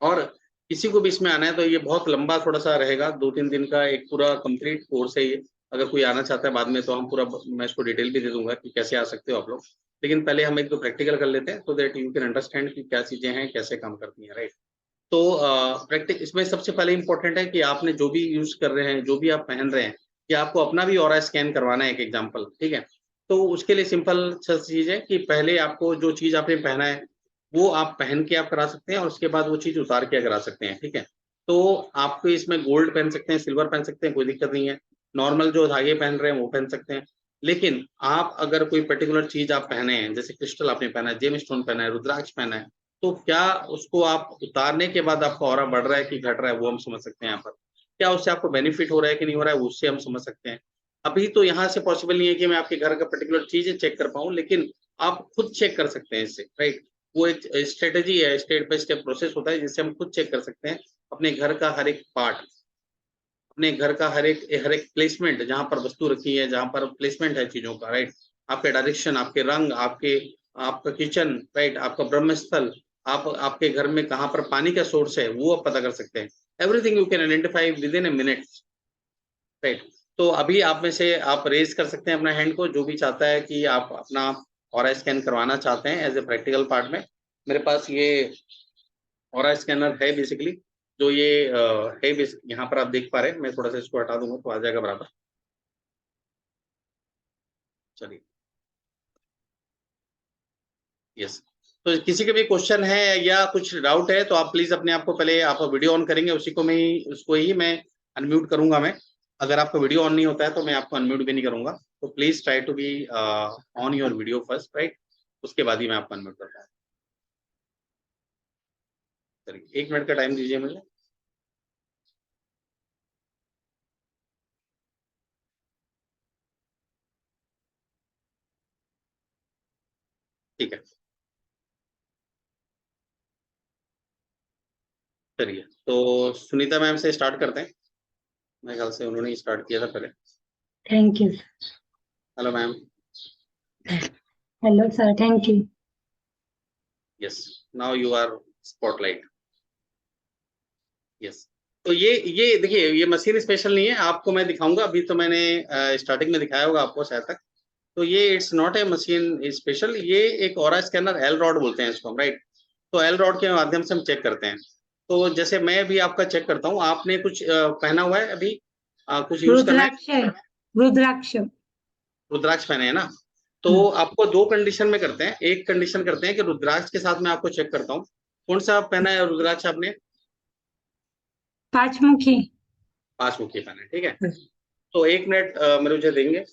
और किसी को भी इसमें आना है तो ये बहुत लंबा थोड़ा सा रहेगा, 2-3 दिन का एक पूरा कंप्लीट कोर्स है ये। अगर कोई आना चाहता है बाद में तो हम पूरा, मैं इसको डिटेल भी दे दूंगा कि कैसे आ सकते हो आप लोग। लेकिन पहले हम एक दो प्रैक्टिकल कर लेते हैं, so that you can understand कि क्या चीजें हैं, कैसे काम करती हैं, राइट। तो प्रैक्टिस इसमें सबसे पहले इंपॉर्टेंट है कि आपने जो भी यूज कर रहे हैं, जो भी आप पहन रहे हैं, कि आपको अपना भी ऑरा स्कैन करवाना है, एक एग्जांपल। ठीक है, तो उसके लिए सिंपल चीज है कि पहले आपको जो चीज आपने पहना है वो आप पहन के आप करा सकते हैं, और उसके बाद वो चीज उतार के करा सकते हैं। ठीक है, तो आपको इसमें गोल्ड पहन सकते हैं, सिल्वर पहन सकते हैं, कोई दिक्कत नहीं है। नॉर्मल जो धागे पहन रहे हैं वो पहन सकते हैं। लेकिन आप अगर कोई पर्टिकुलर चीज आप पहने हैं, जैसे क्रिस्टल आपने पहना है, जेम स्टोन पहना है, रुद्राक्ष पहना है, तो क्या उसको आप उतारने के बाद आपका ऑरा बढ़ रहा है कि घट रहा है, वो हम समझ सकते हैं यहाँ पर। क्या उससे आपको बेनिफिट हो रहा है कि नहीं हो रहा है, उससे हम समझ सकते हैं। अभी तो यहाँ से पॉसिबल नहीं है कि मैं आपके घर का पर्टिकुलर चीज चेक कर पाऊँ, लेकिन आप खुद चेक कर सकते हैं इससे, राइट। वो एक स्ट्रेटेजी है, स्टेप बाय स्टेप प्रोसेस होता है जिससे हम खुद चेक कर सकते हैं अपने घर का हर एक पार्ट, अपने घर का हर एक प्लेसमेंट, जहाँ पर वस्तु रखी है, जहाँ पर प्लेसमेंट है चीजों का, राइट। आपके डायरेक्शन, आपके रंग, आपके आपका किचन, राइट, आपका ब्रह्म स्थल, आप आपके घर में कहाँ पर पानी का सोर्स है वो आप पता कर सकते हैं। Everything you can identify with in a minute, right. तो अभी आप में से आप रेज कर सकते हैं अपना हैंड को, जो भी चाहता है कि आप अपना ऑरा स्कैन करवाना चाहते हैं एज ए प्रैक्टिकल पार्ट में। मेरे पास ये ऑरा स्कैनर है बेसिकली, जो ये है यहाँ पर आप देख पा रहे हैं। मैं थोड़ा सा इसको हटा दूंगा तो आ जाएगा बराबर। चलिए, यस। तो किसी के भी क्वेश्चन है या कुछ डाउट है तो आप प्लीज अपने आप को, पहले आप वीडियो ऑन करेंगे, उसी को मैं ही, उसको ही मैं अनम्यूट करूंगा मैं। अगर आपका वीडियो ऑन नहीं होता है तो मैं आपको अनम्यूट भी नहीं करूंगा। तो please try to be on your video first, right, उसके बाद ही मैं आपको अनम्यूट करता हूँ। चलिए, 1 मिनट का टाइम दीजिए मुझे। ठीक है, चलिए। तो सुनीता मैम से स्टार्ट करते हैं। मेरे ख्याल से उन्होंने स्टार्ट किया था पहले। Thank you. Hello ma'am. Hello sir, thank you. Yes, now you are spotlight. Yes. तो ये देखिए, ये मशीन स्पेशल नहीं है, आपको मैं दिखाऊंगा। अभी तो मैंने स्टार्टिंग में दिखाया होगा आपको शायद तक। तो ये it's not a machine special, ये एक ऑरा स्कैनर, एल रॉड बोलते हैं इसको हम, राइट। तो एल रॉड के माध्यम से हम चेक करते हैं। तो जैसे मैं भी आपका चेक करता हूँ, आपने कुछ पहना हुआ है अभी, कुछ यूज करना है? रुद्राक्ष है, रुद्राक्ष। रुद्राक्ष पहने है ना? तो हम्म, आपको दो कंडीशन में करते हैं। एक कंडीशन करते हैं कि रुद्राक्ष के साथ मैं आपको चेक करता हूँ। कौन सा पहना है रुद्राक्ष आपने? 5 मुखी। 5 मुखी पहना है, ठीक है। तो 1 मिनट मेरे मुझे देंगे।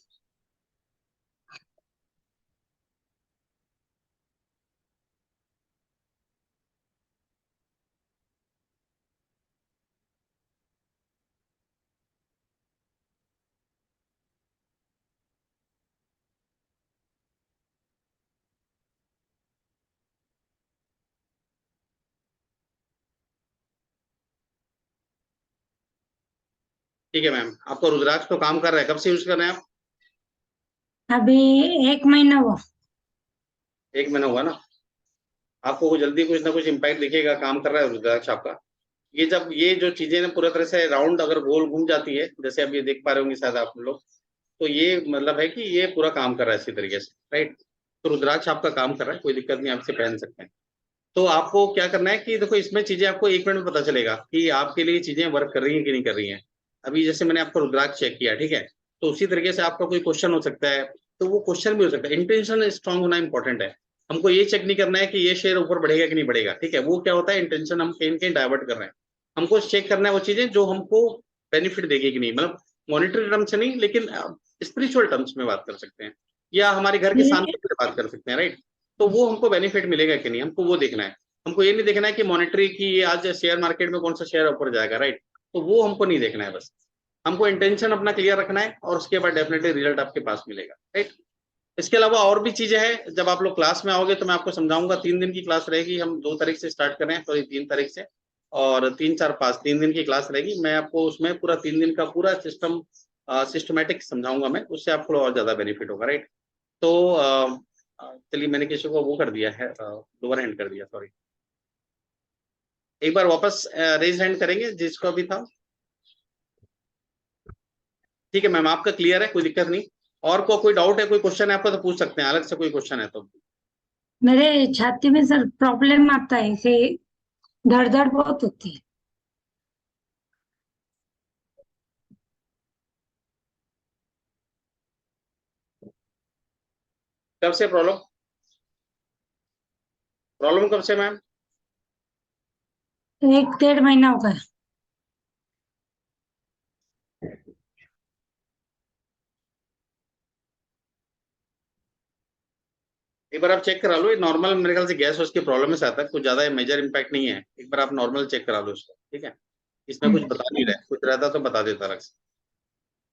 ठीक है मैम, आपको रुद्राक्ष तो काम कर रहा है, कब से यूज कर रहे हैं आप? अभी 1 महीना हुआ। 1 महीना हुआ ना? आपको जल्दी कुछ ना कुछ इम्पैक्ट दिखेगा, काम कर रहा है रुद्राक्ष आपका। ये जब ये जो चीजें ना पूरी तरह से राउंड अगर गोल घूम जाती है, जैसे अब ये देख पा रहे होंगे शायद आप लोग, तो ये मतलब है कि ये पूरा काम कर रहा है इसी तरीके से, राइट। तो रुद्राक्ष आपका काम कर रहा है, कोई दिक्कत नहीं, आपसे पहन सकते हैं। तो आपको क्या करना है कि देखो, इसमें चीजें आपको 1 मिनट में पता चलेगा कि आपके लिए चीजें वर्क कर रही हैं कि नहीं कर रही हैं। अभी जैसे मैंने आपका रुद्राक्ष चेक किया, ठीक है। तो उसी तरीके से आपका कोई क्वेश्चन हो सकता है, तो वो क्वेश्चन भी हो सकता है। इंटेंशन स्ट्रांग होना इंपॉर्टेंट है। हमको ये चेक नहीं करना है कि ये शेयर ऊपर बढ़ेगा कि नहीं बढ़ेगा, ठीक है। वो क्या होता है, इंटेंशन हम कहीं कहीं डाइवर्ट कर रहे हैं। हमको चेक करना है वो चीजें जो हमको बेनिफिट देगी कि नहीं, मतलब मॉनिटरी टर्म्स से नहीं, लेकिन स्पिरिचुअल टर्म्स में बात कर सकते हैं, या हमारे घर की ठीक शांति पे बात कर सकते हैं, राइट। तो वो हमको बेनिफिट मिलेगा कि नहीं, हमको वो देखना है। हमको ये नहीं देखना है कि मॉनेटरी की ये आज शेयर मार्केट में कौन सा शेयर ऊपर जाएगा, राइट। तो वो हमको नहीं देखना है, बस हमको इंटेंशन अपना क्लियर रखना है, और उसके बाद डेफिनेटली रिजल्ट आपके पास मिलेगा, राइट। इसके अलावा और भी चीजें हैं, जब आप लोग क्लास में आओगे तो मैं आपको समझाऊंगा। 3 दिन की क्लास रहेगी, हम 2 तारीख से स्टार्ट कर रहे हैं, सॉरी 3 तारीख से। और 3, 4, 5 3 दिन की क्लास रहेगी। मैं आपको उसमें पूरा 3 दिन का पूरा सिस्टम सिस्टमेटिक समझाऊंगा मैं, उससे आपको और ज्यादा बेनिफिट होगा, राइट। तो चलिए, मैंने किसी को वो कर दिया है, लोअर हैंड कर दिया, सॉरी। एक बार वापस रेज हैंड करेंगे जिसको अभी था। ठीक है मैम, आपका क्लियर है, कोई दिक्कत नहीं। और कोई डाउट है, कोई क्वेश्चन है आपका तो पूछ सकते हैं, अलग से कोई क्वेश्चन है तो। मेरे छाती में सर प्रॉब्लम आता है, से धड़ धड़ बहुत होती है। कब से प्रॉब्लम, प्रॉब्लम कब से मैम? 1 डेढ़ महीना हो गया। एक बार आप चेक करा लो, ये नॉर्मल मेरे ख्याल से गैस उसकी प्रॉब्लम से आता है, कुछ ज्यादा मेजर इंपैक्ट नहीं है। एक बार आप नॉर्मल चेक करा लो उसको, ठीक है। इसमें कुछ बता नहीं रहा है, कुछ रहता तो बता देता अलग से।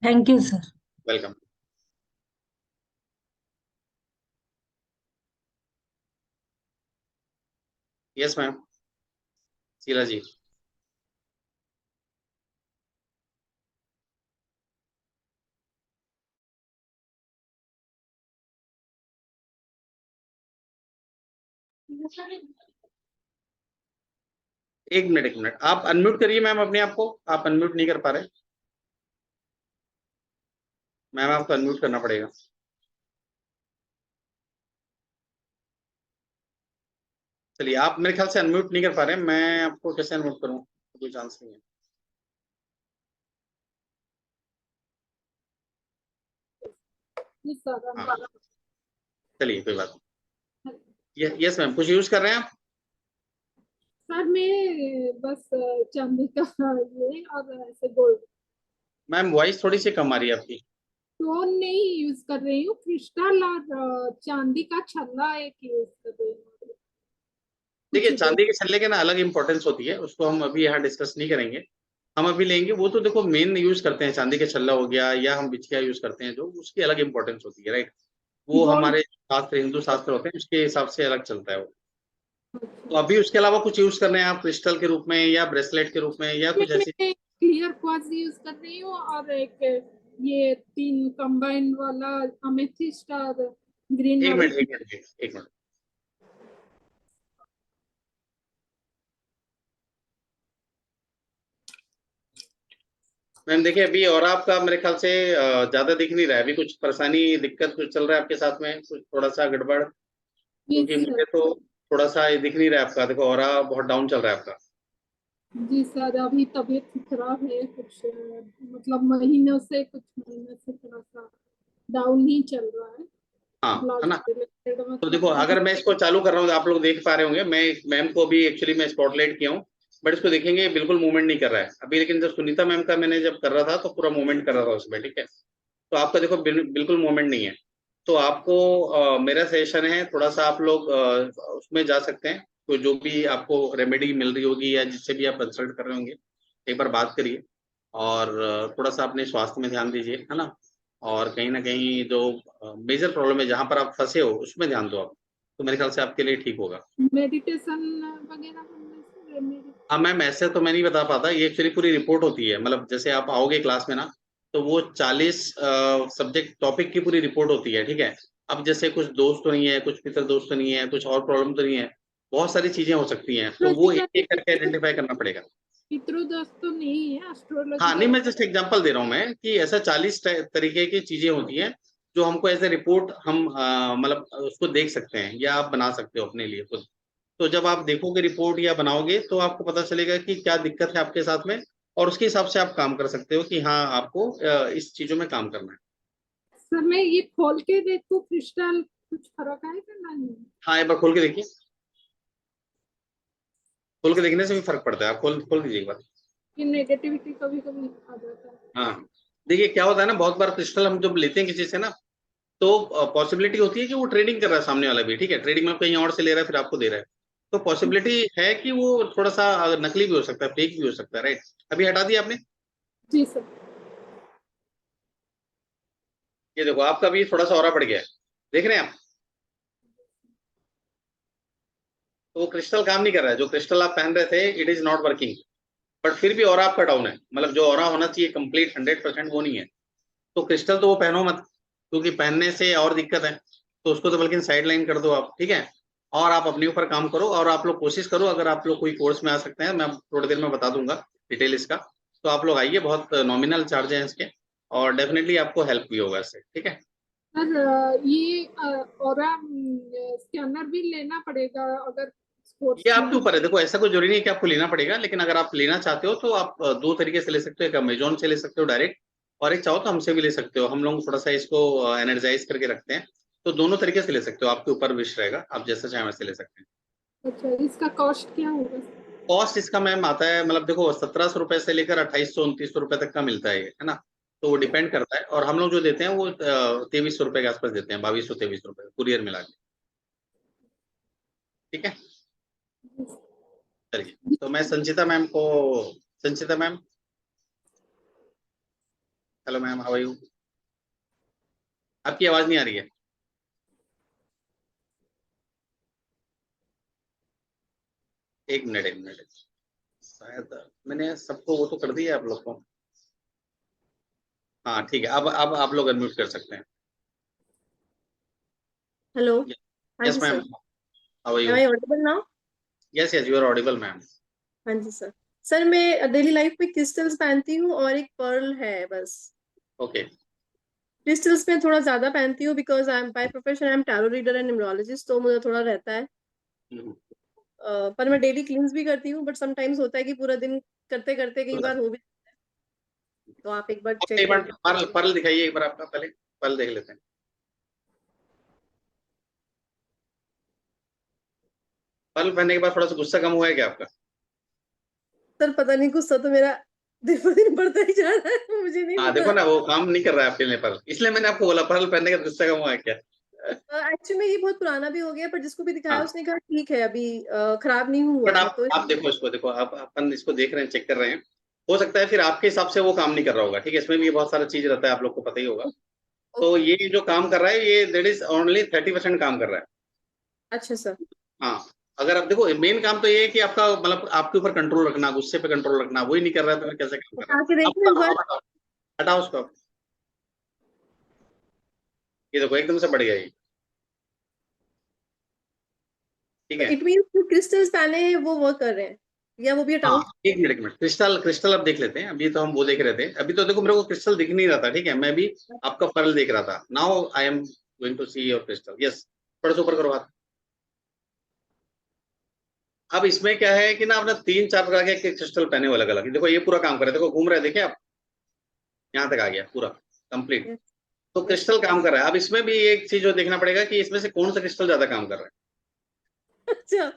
Thank you sir. Welcome. Yes ma'am, Sheela ji. एक मिनट, एक मिनट, आप अनम्यूट करिए मैम अपने आप को, आप अनम्यूट नहीं कर पा रहे। मैम आपको अनम्यूट करना पड़ेगा। चलिए, आप मेरे ख्याल से अनम्यूट नहीं कर पा रहे, मैं आपको कैसे अनम्यूट करूं, कोई चांस नहीं है। हाँ, चलिए कोई बात नहीं। यस मैम, कुछ यूज कर रहे हैं आप? सर मैं बस चांदी का ये और ऐसे गोल्ड मैम वॉइस थोड़ी सी कम आ रही है आपकी। स्टोन नहीं यूज कर रही हूँ, क्रिस्टल और चांदी का छल्ला एक यूज कर रही हूँ। देखिए, कुछ चांदी के छल्ले के ना अलग इंपॉर्टेंस होती है, उसको हम अभी यहाँ डिस्कस नहीं करेंगे। हम अभी लेंगे वो तो देखो मेन यूज करते हैं, चांदी के छल्ला हो गया या हम बिछिया यूज करते हैं, जो उसकी अलग इंपॉर्टेंस होती है, राइट। वो गोल्ड। हमारे शास्त्र, हिंदू शास्त्र होते हैं, उसके हिसाब से अलग चलता है वो। तो अभी उसके अलावा कुछ यूज कर रहे हैं आप क्रिस्टल के रूप में या ब्रेसलेट के रूप में या कुछ ऐसी? मैं क्लियर क्वार्ट्ज यूज कर रही हूँ और एक ये 3 कंबाइंड वाला अमेथिस्ट और ग्रीन एक वाली। मिनट, एक मिनट, एक मिनट। मैम देखिए, अभी और आपका मेरे ख्याल से ज्यादा दिख नहीं रहा है, अभी कुछ परेशानी, दिक्कत कुछ चल रहा है आपके साथ में, कुछ थोड़ा सा गड़बड़, जी क्योंकि सर। मुझे तो थोड़ा सा ये दिख नहीं रहा है आपका, देखो और बहुत डाउन चल रहा है आपका। जी सर, अभी तबीयत खराब है कुछ मतलब महीनों से, कुछ महीनों से थोड़ा सा डाउन ही चल रहा है। हाँ, ब्लड है ना। रिलेटेड तो देखो, मतलब अगर मैं इसको चालू कर रहा हूँ तो आप लोग देख पा रहे होंगे, मैं मैम को भी एक्चुअली मैं स्पॉटलाइट किया हूँ, बट इसको देखेंगे बिल्कुल मूवमेंट नहीं कर रहा है अभी, लेकिन जब सुनीता मैम का मैंने जब कर रहा था तो पूरा मूवमेंट कर रहा था उसमें, ठीक है। तो आपका देखो बिल्कुल मूवमेंट नहीं है। तो आपको मेरा सजेशन है, थोड़ा सा आप लोग उसमें जा सकते हैं, तो जो भी आपको रेमेडी मिल रही होगी या जिससे भी आप कंसल्ट कर रहे होंगे, एक बार बात करिए। और थोड़ा सा अपने स्वास्थ्य में ध्यान दीजिए, है ना। और कहीं ना कहीं जो मेजर प्रॉब्लम है जहां पर आप फंसे हो उसमें ध्यान दो आप, तो मेरे ख्याल से आपके लिए ठीक होगा। मेडिटेशन वगैरह करने से मेरी। हाँ मैम, ऐसे तो मैं नहीं बता पाता, ये एक्चुअली पूरी रिपोर्ट होती है, मतलब जैसे आप आओगे क्लास में ना, तो वो 40 सब्जेक्ट टॉपिक की पूरी रिपोर्ट होती है, ठीक है। अब जैसे कुछ दोस्त तो नहीं है, कुछ मित्र दोस्त तो नहीं है, कुछ और प्रॉब्लम तो नहीं है, बहुत सारी चीजें हो सकती हैं, तो वो एक एक करके आइडेंटिफाई करना पड़ेगा। पितृदोष तो नहीं है, हाँ एस्ट्रोलॉजी नहीं, का। मैं जस्ट एग्जांपल दे रहा हूँ मैं, कि ऐसा 40 तरीके की चीजें होती हैं जो हमको एज ए रिपोर्ट हम मतलब उसको देख सकते हैं या आप बना सकते हो अपने लिए खुद। तो जब आप देखोगे रिपोर्ट या बनाओगे तो आपको पता चलेगा कि क्या दिक्कत है आपके साथ में, और उसके हिसाब से आप काम कर सकते हो कि हाँ आपको इस चीजों में काम करना है। सर मैं ये खोल के देखूं क्रिस्टल, कुछ फर्क आएगा नहीं? हाँ, एक बार खोल के देखिए, खोल के देखने से भी फर्क पड़ता है, आप खोल खोल दीजिए एक बार। कि नेगेटिविटी कभी कभी आ जाता है। हाँ, देखिए क्या होता है ना, बहुत बार क्रिस्टल हम जब लेते हैं किसी से ना, तो पॉसिबिलिटी होती है कि वो ट्रेडिंग कर रहा है सामने वाला भी, ठीक है, ट्रेडिंग में कहीं और से ले रहा है फिर आपको दे रहा है। तो पॉसिबिलिटी है कि वो थोड़ा सा नकली भी हो सकता है, फेक भी हो सकता है, राइट। अभी हटा दिया आपने? जी सर। ये देखो, आपका भी थोड़ा सा ऑरा बढ़ गया है, देख रहे हैं आप। तो वो क्रिस्टल काम नहीं कर रहा है, जो क्रिस्टल आप पहन रहे थे it is not working, but फिर भी ऑरा आपका डाउन है, मतलब जो ऑरा होना चाहिए कंप्लीट 100% वो नहीं है। तो क्रिस्टल तो वो पहनो मत, क्योंकि पहनने से और दिक्कत है, तो उसको तो बल्कि साइड लाइन कर दो आप, ठीक है। और आप अपने ऊपर काम करो, और आप लोग कोशिश करो, अगर आप लोग कोई कोर्स में आ सकते हैं, मैं थोड़ी देर में बता दूंगा डिटेल इसका, तो आप लोग आइए, बहुत नॉमिनल चार्ज है इसके, और डेफिनेटली आपको हेल्प भी होगा इससे, ठीक है। सर ये ऑरा स्कैनर भी लेना पड़ेगा अगर ये स्पोर्ट्स आपके में? ऊपर है, देखो ऐसा कोई जरूरी नहीं है कि आपको लेना पड़ेगा, लेकिन अगर आप लेना चाहते हो तो आप दो तरीके से ले सकते हो, एक अमेजोन से ले सकते हो डायरेक्ट, और एक चाहो तो हमसे भी ले सकते हो, हम लोग थोड़ा सा इसको एनर्जाइज करके रखते हैं, तो दोनों तरीके से ले सकते हो, आपके ऊपर विश रहेगा, आप जैसा चाहें वैसे ले सकते हैं। अच्छा, इसका कॉस्ट क्या होगा? कॉस्ट इसका मैम आता है, मतलब देखो 1700 रुपए से लेकर 2800 2900 रुपए तक का मिलता है ना। तो वो डिपेंड करता है, और हम लोग जो देते हैं वो 2300 रुपए के आसपास देते हैं, 2200 2300 रुपए कुरियर मिला के, ठीक है। चलिए, तो मैं संचिता मैम को, Sanchita ma'am, hello ma'am, how are you? आपकी आवाज नहीं आ रही है। एक मिनट शायद मैंने सबको वो तो कर दिया आप लोग को। हाँ ठीक है, अब आप लोग अनम्यूट कर सकते हैं। हेलो। हाँ यस जी ma'am, sir. How are am you? I audible now? Yes yes, you are audible ma'am. हाँ जी सर। सर मैं डेली लाइफ में क्रिस्टल्स पहनती हूँ और एक पर्ल है बस। ओके क्रिस्टल्स में थोड़ा ज्यादा पहनती हूँ because I am by profession I am tarot reader and numerologist, तो मुझे थोड़ा रहता है। पर मैं डेली क्लींस भी करती हूँ, बट समटाइम्स होता है कि पूरा दिन करते करते कई बार हो भी, तो आप एक बार चेक एक बार कर। पर्ल दिखाइए एक बार आपका, पहले पर्ल देख लेते हैं। पर्ल पहनने के बाद थोड़ा सा गुस्सा कम हुआ है क्या आपका? सर पता नहीं, गुस्सा तो मेरा दिन ब दिन बढ़ता ही जा रहा है, मुझे नहीं हाँ पता। देखो ना, वो काम नहीं कर रहा है आपके लिए पर्ल, इसलिए मैंने आपको बोला पर्ल पहनने का गुस्सा कम हुआ है क्या? एक्चुअली में ये बहुत पुराना भी हो गया, पर जिसको भी दिखाया हाँ उसने कहा ठीक है अभी, खराब नहीं हुआ बट है तो। आप देखो इसको, देखो आप अपन इसको देख रहे हैं, चेक कर रहे हैं, हो सकता है फिर आपके हिसाब से वो काम नहीं कर रहा होगा, ठीक है, इसमें भी बहुत सारा चीज रहता है, आप लोग को पता ही होगा। तो ओके। ये जो काम कर रहा है ये दैट इज ओनली 30% काम कर रहा है। अच्छा सर। हाँ, अगर आप देखो मेन काम तो ये है कि आपका मतलब आपके ऊपर कंट्रोल रखना, गुस्से पे कंट्रोल रखना, वही नहीं कर रहा है तो फिर कैसे काम कर रहा उठा के है? देखो एक बार। आप हटाओ, हटाओ उसको आप। ये देखो एकदम से बढ़ गया ये, ठीक तो है। इट मीन जो क्रिस्टल्स पहने हैं वो वर्क कर रहे हैं, या वो भी हाँ हटाऊं? एक मिनट, क्रिस्टल क्रिस्टल अब देख लेते हैं, अभी तो हम वो देख रहे थे, अभी तो देखो मेरे को क्रिस्टल दिख नहीं रहा था, ठीक है, मैं भी आपका पर्ल देख रहा था। Now I am going to see your crystal, yes, थोड़ा सा ऊपर करो हाथ। अब इसमें क्या है कि ना आपने 3-4 प्रकार के क्रिस्टल पहने हुए अलग अलग, देखो ये पूरा काम कर रहे हैं, देखो घूम रहे हैं, देखिए आप यहाँ तक आ गया पूरा कंप्लीट। Yes. तो क्रिस्टल काम कर रहा है। अब इसमें भी एक चीज जो देखना पड़ेगा कि इसमें से कौन सा क्रिस्टल ज्यादा काम कर रहा है। अच्छा,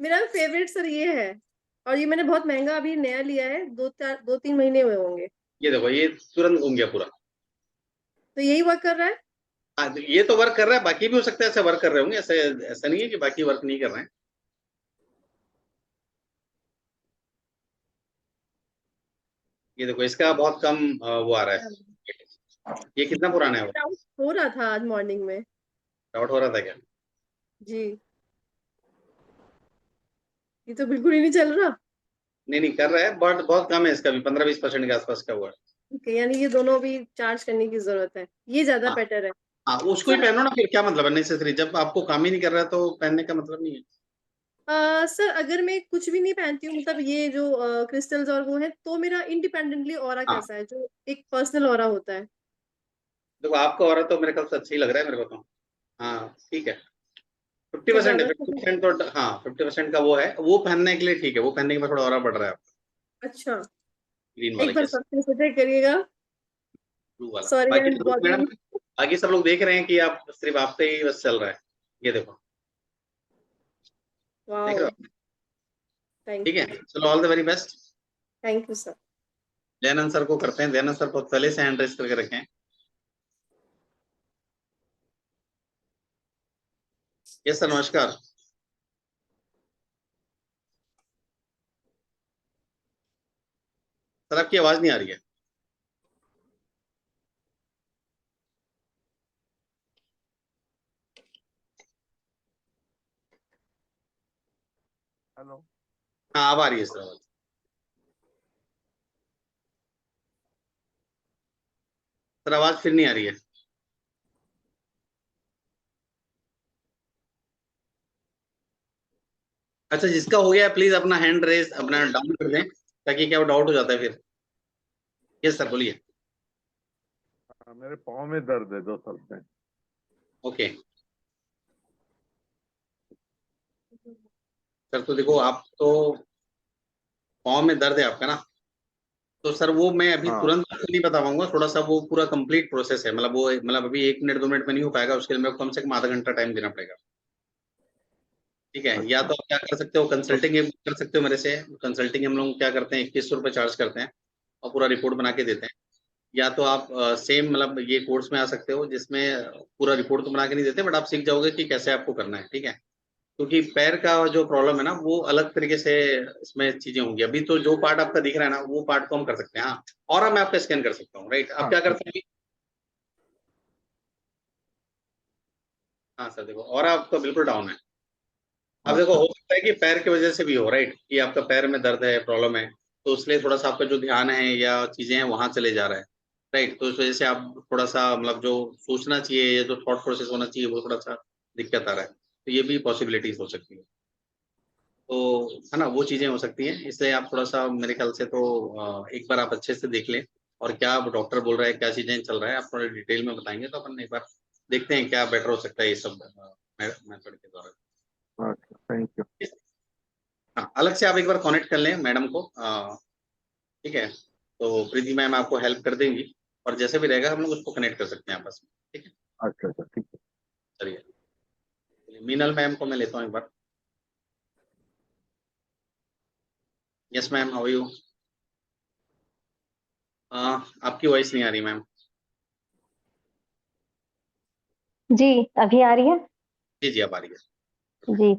मेरा फेवरेट सर ये है, और ये मैंने बहुत महंगा अभी नया लिया है, 2-3 महीने हुए होंगे। ये देखो ये तुरंत घूम गया पूरा। तो यही वर्क कर रहा है। हाँ ये तो वर्क कर रहा है, बाकी भी हो सकता है ऐसे वर्क कर रहे होंगे, ऐसे ऐसा नहीं है कि बाकी वर्क नहीं कर रहे हैं। ये देखो इसका बहुत कम वो आ रहा है। ये कितना पुराना है वो? डाउट हो रहा था आज मॉर्निंग में। डाउट हो रहा था क्या? जी। ये तो बिल्कुल ही नहीं चल रहा। नहीं नहीं कर रहा है, बट बहुत कम है इसका भी, 15-20% के आसपास का हुआ है। Okay, यानी ये दोनों भी चार्ज करने की जरूरत है, ये ज्यादा हाँ बेटर है। हाँ, उसको ही सर पहनो ना, फिर क्या मतलब है नेसेसरी, जब आपको काम ही नहीं कर रहा है तो पहनने का मतलब नहीं है। सर अगर मैं कुछ भी नहीं पहनती हूँ, मतलब ये जो क्रिस्टल्स और वो है, तो मेरा इंडिपेंडेंटली ऑरा हाँ कैसा है, जो एक पर्सनल ऑरा होता है? देखो आपका हो रहा तो मेरे ख्याल से अच्छा ही लग रहा है मेरे को तो। हाँ ठीक है, फिफ्टी क्या परसेंट है, ज्यादा? 50% तो हाँ 50% का वो है, वो पहनने के लिए ठीक है, वो पहनने के बाद थोड़ा और बढ़ रहा है आपका। अच्छा, ग्रीन वाला, एक बार यस, सबसे सजेस्ट करिएगा। ब्लू वाला। सॉरी आई बाकी एम सब लोग मैडम, बॉदरिंग। बाकी सब लोग देख रहे हैं कि आप सिर्फ आप पे ही बस चल रहा है। ये देखो, देख रहे वाओ। हो? थैंक ठीक है, यू। चलो all the very best. Thank you sir. Dayanand sir को करते हैं, दयानंद सर बहुत पहले से हैंड रेस करके रखे हैं। यस सर, नमस्कार। सर आपकी आवाज नहीं आ रही है। हेलो। हाँ अब आ रही है सर आवाज। सर आवाज फिर नहीं आ रही है। अच्छा जिसका हो गया प्लीज अपना हैंड रेस अपना डाउन कर दें, ताकि क्या वो डाउट हो जाता है फिर। यस सर बोलिए। मेरे पाँव में दर्द है 2 साल से। ओके सर, तो देखो आप तो पाँव में दर्द है आपका ना, तो सर वो मैं अभी हाँ। तुरंत आपको नहीं बता पाऊंगा, थोड़ा सा वो पूरा कंप्लीट प्रोसेस है, मतलब वो मतलब अभी 1 मिनट 2 मिनट में नहीं हो पाएगा, उसके लिए मेरे को कम से कम आधा घंटा टाइम देना पड़ेगा। ठीक है, या अच्छा। तो आप क्या कर सकते हो, तो कंसल्टिंग कर सकते हो मेरे से। कंसल्टिंग हम लोग क्या करते हैं, 2100 रुपये चार्ज करते हैं और पूरा रिपोर्ट बना के देते हैं। या तो आप सेम मतलब ये कोर्स में आ सकते हो, जिसमें पूरा रिपोर्ट तो बना के नहीं देते, बट आप सीख जाओगे कि कैसे आपको करना है, ठीक है। क्योंकि पैर का जो प्रॉब्लम है ना, वो अलग तरीके से इसमें चीजें होंगी। अभी तो जो पार्ट आपका दिख रहा है ना, वो पार्ट को हम कर सकते हैं। हाँ, और मैं आपका स्कैन कर सकता हूँ, राइट, आप हाँ क्या ठीक। करते हैं अभी? हाँ सर देखो, और आपका बिल्कुल डाउन है। अब देखो हो सकता है कि पैर की वजह से भी हो, राइट, कि आपका पैर में दर्द है, प्रॉब्लम है, तो इसलिए थोड़ा सा आपका जो ध्यान है या चीजें हैं वहां चले जा रहा है, राइट, तो इस वजह से आप थोड़ा सा मतलब जो सोचना चाहिए या जो थॉट प्रोसेस होना चाहिए वो थोड़ा सा दिक्कत आ रहा है, तो ये भी पॉसिबिलिटीज हो सकती है, तो है ना, वो चीजें हो सकती हैं, इसलिए आप थोड़ा सा मेरे ख्याल से तो एक बार आप अच्छे से देख लें, और क्या डॉक्टर बोल रहा है, क्या चीजें चल रहा है, आप थोड़ा डिटेल में बताएंगे तो अपन एक बार देखते हैं क्या बेटर हो सकता है ये सब मेथड के द्वारा। अच्छा, थैंक यू। हाँ, अलग से आप एक बार कनेक्ट कर लें मैडम को, ठीक है, तो प्रीति मैम आपको हेल्प कर देंगी, और जैसे भी रहेगा हम लोग उसको कनेक्ट कर सकते हैं आपस में, ठीक है। अच्छा अच्छा, ठीक है। चलिए, मीनल मैम को मैं लेता हूँ एक बार। Yes ma'am, how are you? आपकी वॉइस नहीं आ रही मैम। जी, अभी आ रही है? जी जी, आप आ रही है। जी,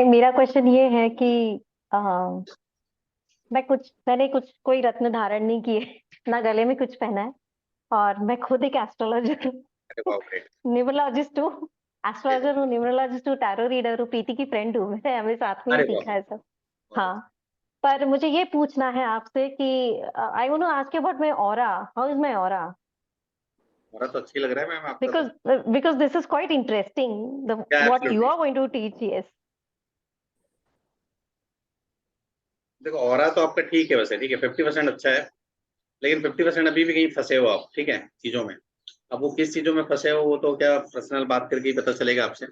मेरा क्वेश्चन ये है कि आ, मैंने कुछ कोई रत्न धारण नहीं किए ना गले में कुछ पहना है, और मैं खुद एक एस्ट्रोलॉजर हूँ, अरे बाप रे। न्यूमरोलॉजिस्ट हूँ, एस्ट्रोलॉजर हूँ, न्यूमरोलॉजिस्ट हूँ, टैरो रीडर हूँ, पीटी की फ्रेंड हूँ मैं, हमें साथ में ही अरे सीखा बाप है सब। हाँ, पर मुझे ये पूछना है आपसे कि I want to ask you about my aura, how is my aura? हमारा तो अच्छी लग रहा है मैम आपका because तो। because this is quite interesting, the what you absolutely, are going to teach. Yes. देखो ऑरा तो आपका ठीक है वैसे, ठीक है, 50% अच्छा है, लेकिन 50% अभी भी कहीं फंसे हो आप, ठीक है, चीजों में। अब वो किस चीजों में फंसे हो वो तो क्या पर्सनल बात करके ही पता चलेगा आपसे,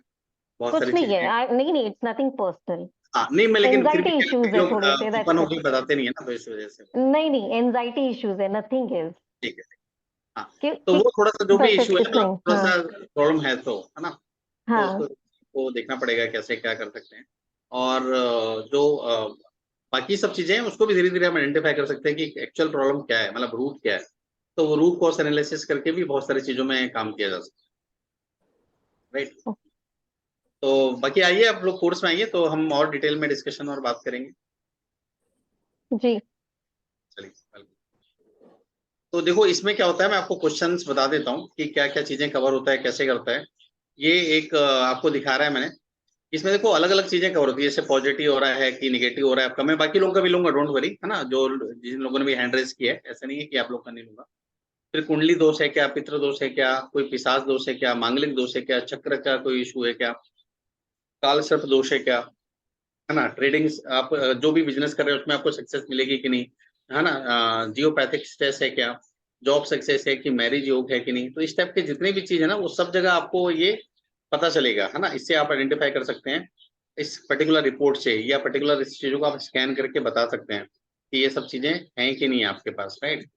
बहुत कुछ सारी नहीं चीजें हैं। है, नहीं नहीं, इट्स नथिंग पर्सनल। हाँ नहीं, मैं लेकिन फिर भी एंजाइटी क्या इश्यूज कई है लोग थोड़े से, ओपन दैट्स होकर इट। बताते नहीं है ना, तो इस वजह से। नहीं नहीं, एंजाइटी इश्यूज है, नथिंग इज ठीक है, हाँ, कि, तो कि वो थोड़ा सा जो भी बस इशू है इतना मतलब ही। थोड़ा हाँ सा प्रॉब्लम है तो, है ना, तो हाँ। उसको को देखना पड़ेगा कैसे क्या कर सकते हैं, और जो बाकी सब चीजें हैं उसको भी धीरे धीरे हम आइडेंटिफाई कर सकते हैं कि एक्चुअल प्रॉब्लम क्या है, मतलब रूट क्या है, तो वो रूट कॉज एनालिसिस करके भी बहुत सारी चीजों में काम किया जा सकता है, राइट। तो बाकी आइए आप लोग कोर्स में आइए तो हम और डिटेल में डिस्कशन और बात करेंगे। जी चलिए, welcome। तो देखो इसमें क्या होता है, मैं आपको क्वेश्चंस बता देता हूँ कि क्या क्या चीजें कवर होता है, कैसे करता है। ये एक आपको दिखा रहा है मैंने, इसमें देखो अलग अलग चीजें कवर होती है, जैसे पॉजिटिव हो रहा है कि निगेटिव हो रहा है आपका, मैं बाकी लोगों का भी लूंगा, डोंट वरी, है ना, जो जिन लोगों ने भी हैंड रेज किया है, ऐसा नहीं है कि आप लोग का नहीं लूंगा। फिर कुंडली दोष है क्या, पितृ दोष है क्या, कोई पिशाच दोष है क्या, मांगलिक दोष है क्या, चक्र का कोई इशू है क्या, काल सर्प दोष है क्या, है ना, ट्रेडिंग आप जो भी बिजनेस कर रहे हो उसमें आपको सक्सेस मिलेगी कि नहीं, है ना, जियोपैथिक स्ट्रेस है क्या, जॉब सक्सेस है कि मैरिज योग है कि नहीं, तो इस टाइप के जितने भी चीज है ना वो सब जगह आपको ये पता चलेगा, है ना, इससे आप आइडेंटिफाई कर सकते हैं इस पर्टिकुलर रिपोर्ट से, या पर्टिकुलर इस चीजों को आप स्कैन करके बता सकते हैं कि ये सब चीजें हैं कि नहीं आपके पास, राइट।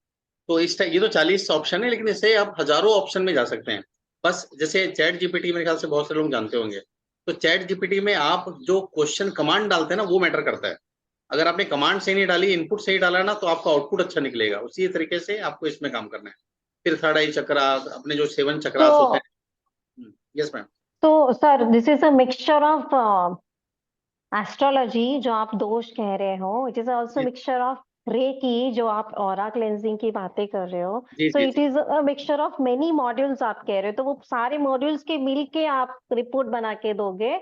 तो इस टाइप ये तो 40 ऑप्शन है, लेकिन इससे आप हजारों ऑप्शन में जा सकते हैं। बस जैसे चैट जीपीटी मेरे ख्याल से बहुत से लोग जानते होंगे, तो चैट जीपीटी में आप जो क्वेश्चन कमांड डालते हैं ना वो मैटर करता है। अगर आपने कमांड सही नहीं डाली, इनपुट सही डाला ना, तो आपका आउटपुट अच्छा निकलेगा, उसी तरीके से आपको इसमें काम करना है। फिर थर्ड आई चक्रास, अपने जो 7 चक्रास होते तो हैं। Yes ma'am. तो sir, this is a mixture of astrology जो आप दोष कह रहे हो, इट इज ऑल्सो जी मिक्सचर ऑफ रेकी जो आप ऑरा क्लेंजिंग की बातें कर रहे हो, जी सो जी इट जी। Is a mixture of many modules आप कह रहे हो, तो वो सारे मॉड्यूल्स के मिल के आप रिपोर्ट बना के दोगे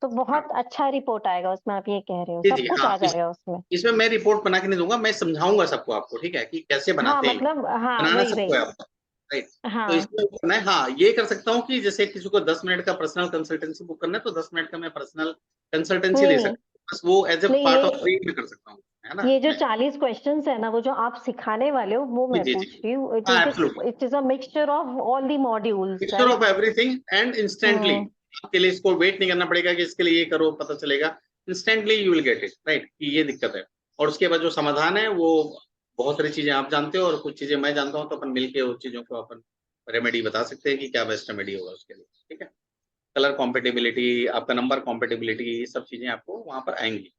तो हाँ बहुत अच्छा रिपोर्ट आएगा उसमें, आप ये कह रहे हो, जी सब जी, कुछ हाँ आ जाएगा उसमें। इसमें मैं रिपोर्ट बना के नहीं दूंगा, मैं समझाऊंगा सबको आपको, ठीक है, कि कैसे हाँ बनाते हैं, मतलब, हाँ बनाना वही सबको वही। है आपको, राइट। तो हाँ इसमें करना है, हाँ ये कर सकता हूँ कि जैसे किसी को 10 मिनट का पर्सनल कंसल्टेंसी बुक करना है तो 10 मिनट का मैं पर्सनल कंसल्टेंसी नहीं दे नहीं सकता हूँ, बस वो एज ए नहीं, पार्ट ऑफ फ्री में कर सकता हूँ, है ना, ये जो इसमें। 40 क्वेश्चंस है ना, वो जो आप सिखाने वाले हो वो जी मैं जी जी, पूछ रही हूँ, इट हाँ is absolutely, it is a mixture of all the modules, mixture right? Of everything and instantly, hmm. आपके लिए इसको वेट नहीं करना पड़ेगा कि इसके लिए ये करो, पता चलेगा instantly, you will get it, right, कि ये दिक्कत है। और उसके बाद जो समाधान है वो बहुत सारी चीजें आप जानते हो और कुछ चीजें मैं जानता हूँ, तो अपन मिलके उस चीजों को अपन रेमेडी बता सकते हैं कि क्या बेस्ट रेमेडी होगा उसके लिए, ठीक है। कलर कॉम्पेटिबिलिटी, आपका नंबर कॉम्पेटिबिलिटी, ये सब चीजें आपको वहां पर आएंगी।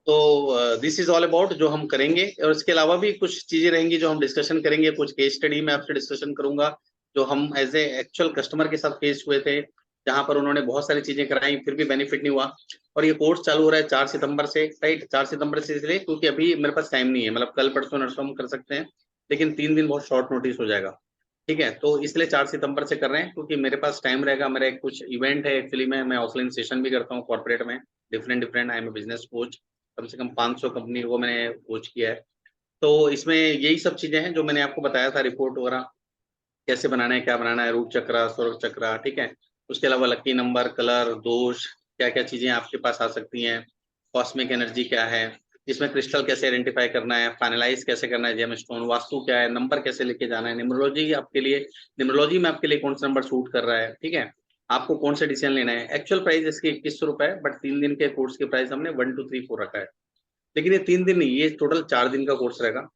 तो दिस इज ऑल अबाउट जो हम करेंगे, और इसके अलावा भी कुछ चीजें रहेंगी जो हम डिस्कशन करेंगे, कुछ केस स्टडी में आपसे डिस्कशन करूंगा जो हम एज ए एक्चुअल कस्टमर के साथ फेस हुए थे, जहां पर उन्होंने बहुत सारी चीजें कराई फिर भी बेनिफिट नहीं हुआ। और ये कोर्स चालू हो रहा है 4 सितंबर से, राइट, 4 सितंबर से इसलिए क्योंकि अभी मेरे पास टाइम नहीं है, मतलब कल परसों नरसों हम कर सकते हैं, लेकिन 3 दिन बहुत शॉर्ट नोटिस हो जाएगा। ठीक है, तो इसलिए 4 सितंबर से कर रहे हैं क्योंकि मेरे पास टाइम रहेगा। मेरा एक कुछ इवेंट है एक्चुअली में, मैं ऑफलाइन सेशन भी करता हूँ कॉर्पोरेट में, different I am business coach. कम से कम 500 कंपनी को मैंने कोच किया है। तो इसमें यही सब चीजें हैं जो मैंने आपको बताया था, रिपोर्ट वगैरह कैसे बनाना है, क्या बनाना है, रूट चक्र, स्वर्ग चक्र, ठीक है। उसके अलावा लकी नंबर, कलर, दोष, क्या क्या चीजें आपके पास आ सकती हैं, कॉस्मिक एनर्जी क्या है, इसमें क्रिस्टल कैसे आइडेंटिफाई करना है, फाइनलाइज कैसे करना है, जेम स्टोन, वास्तु क्या है, नंबर कैसे लेके जाना है, न्यूमरोलॉजी आपके लिए, न्यूमरोलॉजी में आपके लिए कौन सा नंबर सूट कर रहा है, ठीक है। आपको कौन सा डिसीजन लेना है। एक्चुअल प्राइस इसकी 2100 रुपए है, बट 3 दिन के कोर्स की प्राइस हमने 1 2 3 4 रखा है। लेकिन ये 3 दिन नहीं, ये टोटल 4 दिन का कोर्स रहेगा।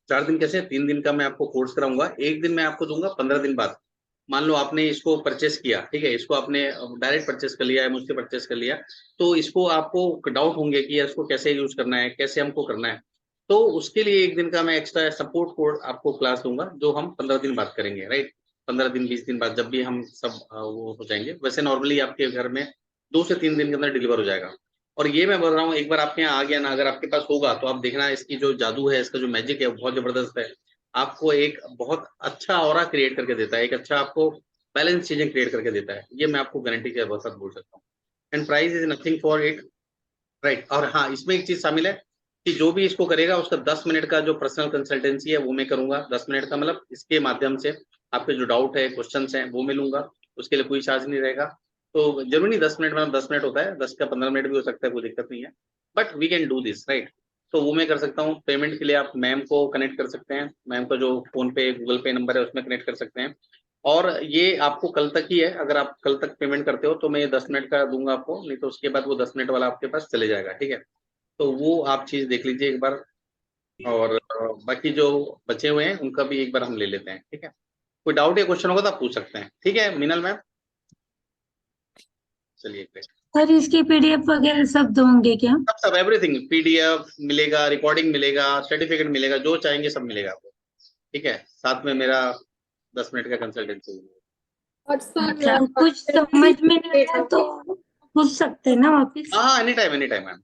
4 दिन कैसे, 3 दिन का मैं आपको कोर्स कराऊंगा, एक दिन मैं आपको दूंगा 15 दिन बाद। मान लो आपने इसको परचेस किया, ठीक है, इसको आपने डायरेक्ट परचेस कर लिया है, मुझसे परचेस कर लिया, तो इसको आपको डाउट होंगे कि यार इसको कैसे यूज करना है, कैसे हमको करना है। तो उसके लिए एक दिन का मैं एक्स्ट्रा सपोर्ट कोर्स आपको क्लास दूंगा, जो हम 15 दिन बाद करेंगे, राइट। 15 दिन 20 दिन बाद जब भी हम सब वो हो जाएंगे। वैसे नॉर्मली आपके घर में 2 से 3 दिन के अंदर डिलीवर हो जाएगा। और ये मैं बोल रहा हूँ, एक बार आपके यहाँ आ गया ना, अगर आपके पास होगा तो आप देखना इसकी जो जादू है, इसका जो मैजिक है, वो बहुत जबरदस्त है। आपको एक बहुत अच्छा ऑरा क्रिएट करके देता है, एक अच्छा आपको बैलेंस चीजें क्रिएट करके देता है। ये मैं आपको गारंटी के साथ बोल सकता हूँ। And price is nothing for it, right. और हाँ, इसमें एक चीज शामिल है कि जो भी इसको करेगा उसका 10 मिनट का जो पर्सनल कंसल्टेंसी है वो मैं करूंगा। 10 मिनट का मतलब इसके माध्यम से आपके जो डाउट है, क्वेश्चन है, वो मिलूंगा। उसके लिए कोई चार्ज नहीं रहेगा। तो जरूरी नहीं 10 मिनट, मतलब 10 मिनट होता है, 10 का 15 मिनट भी हो सकता है, कोई दिक्कत नहीं है। But we can do this, right. तो वो मैं कर सकता हूँ। पेमेंट के लिए आप मैम को कनेक्ट कर सकते हैं, मैम का जो फोन पे गूगल पे नंबर है उसमें कनेक्ट कर सकते हैं। और ये आपको कल तक ही है, अगर आप कल तक पेमेंट करते हो तो मैं 10 मिनट का दूंगा आपको, नहीं तो उसके बाद वो 10 मिनट वाला आपके पास चले जाएगा, ठीक है। तो वो आप चीज देख लीजिए एक बार। और बाकी जो बचे हुए हैं उनका भी एक बार हम ले लेते हैं, ठीक है। कोई डाउट या क्वेश्चन होगा तो आप पूछ सकते हैं, ठीक है मीनल मैम। चलिए great। सर इसकी पीडीएफ वगैरह सब दोगे क्या? सब एवरीथिंग, पीडीएफ मिलेगा, रिकॉर्डिंग मिलेगा, सर्टिफिकेट मिलेगा, जो चाहेंगे सब मिलेगा आपको, ठीक है। साथ में मेरा 10 मिनट का कंसल्टेंसी। और सर अच्छा, कुछ समझ में नहीं आया तो पूछ सकते हैं ना वापिस? हाँ, any time ma'am,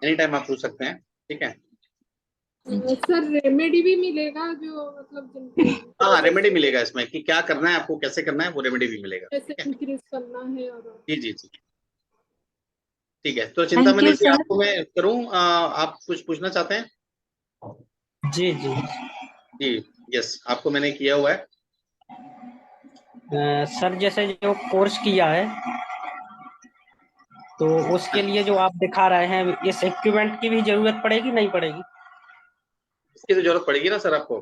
any time आप पूछ सकते हैं, ठीक है। सर रेमेडी भी मिलेगा जो मतलब हाँ, रेमेडी मिलेगा इसमें कि क्या करना है आपको, कैसे करना है, वो रेमेडी भी मिलेगा, कैसे ठीक है। इंक्रीज करना है और जी, ठीक है। तो चिंता thank you Mani ji, sir. आपको मैं करूँ, आप कुछ पूछना चाहते हैं? जी जी जी, यस, आपको मैंने किया हुआ है। सर जैसे जो कोर्स किया है तो उसके लिए जो आप दिखा रहे हैं, इस इक्विपमेंट की भी जरूरत पड़ेगी नहीं पड़ेगी? इसकी तो जरूरत पड़ेगी ना सर आपको।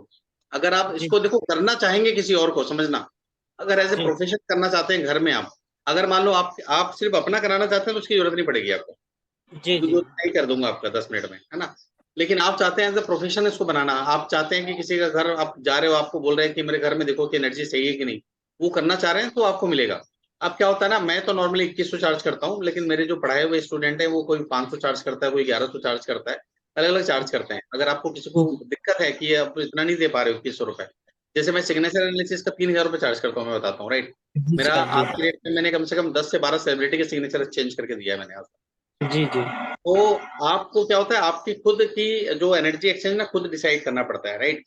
अगर आप जी इसको देखो करना चाहेंगे किसी और को, समझना, अगर एज ए जी प्रोफेशन करना चाहते हैं घर में आप, अगर मान लो आप सिर्फ अपना कराना चाहते हैं तो उसकी जरूरत नहीं पड़ेगी आपको, जी क्योंकि जी वो नहीं कर दूंगा आपका 10 मिनट में, है ना। लेकिन आप चाहते हैं एज ए प्रोफेशन इसको बनाना, आप चाहते हैं कि किसी का घर आप जा रहे हो, आपको बोल रहे हैं कि मेरे घर में देखो कि एनर्जी सही है कि नहीं, वो करना चाह रहे हैं तो आपको मिलेगा। अब क्या होता है ना, मैं तो नॉर्मली 2100 चार्ज करता हूँ, लेकिन मेरे जो पढ़ाए हुए स्टूडेंट है वो कोई 500 चार्ज करता है, कोई 1100 चार्ज करता है, अलग अलग चार्ज करते हैं। अगर आपको किसी को दिक्कत है कि आप इतना नहीं दे पा रहे हो 2100 रुपए, जैसे मैं सिग्नेचर एनालिसिस का 3000 रुपए चार्ज करता हूँ, मैं बताता हूँ, राइट। जी मेरा सर आज के रेट में मैंने कम से कम 10 से 12 सेलिब्रिटी के सिग्नेचर चेंज करके दिया है मैंने आज। जी जी तो आपको क्या होता है, आपकी खुद की जो एनर्जी एक्सचेंज ना खुद डिसाइड करना पड़ता है, राइट।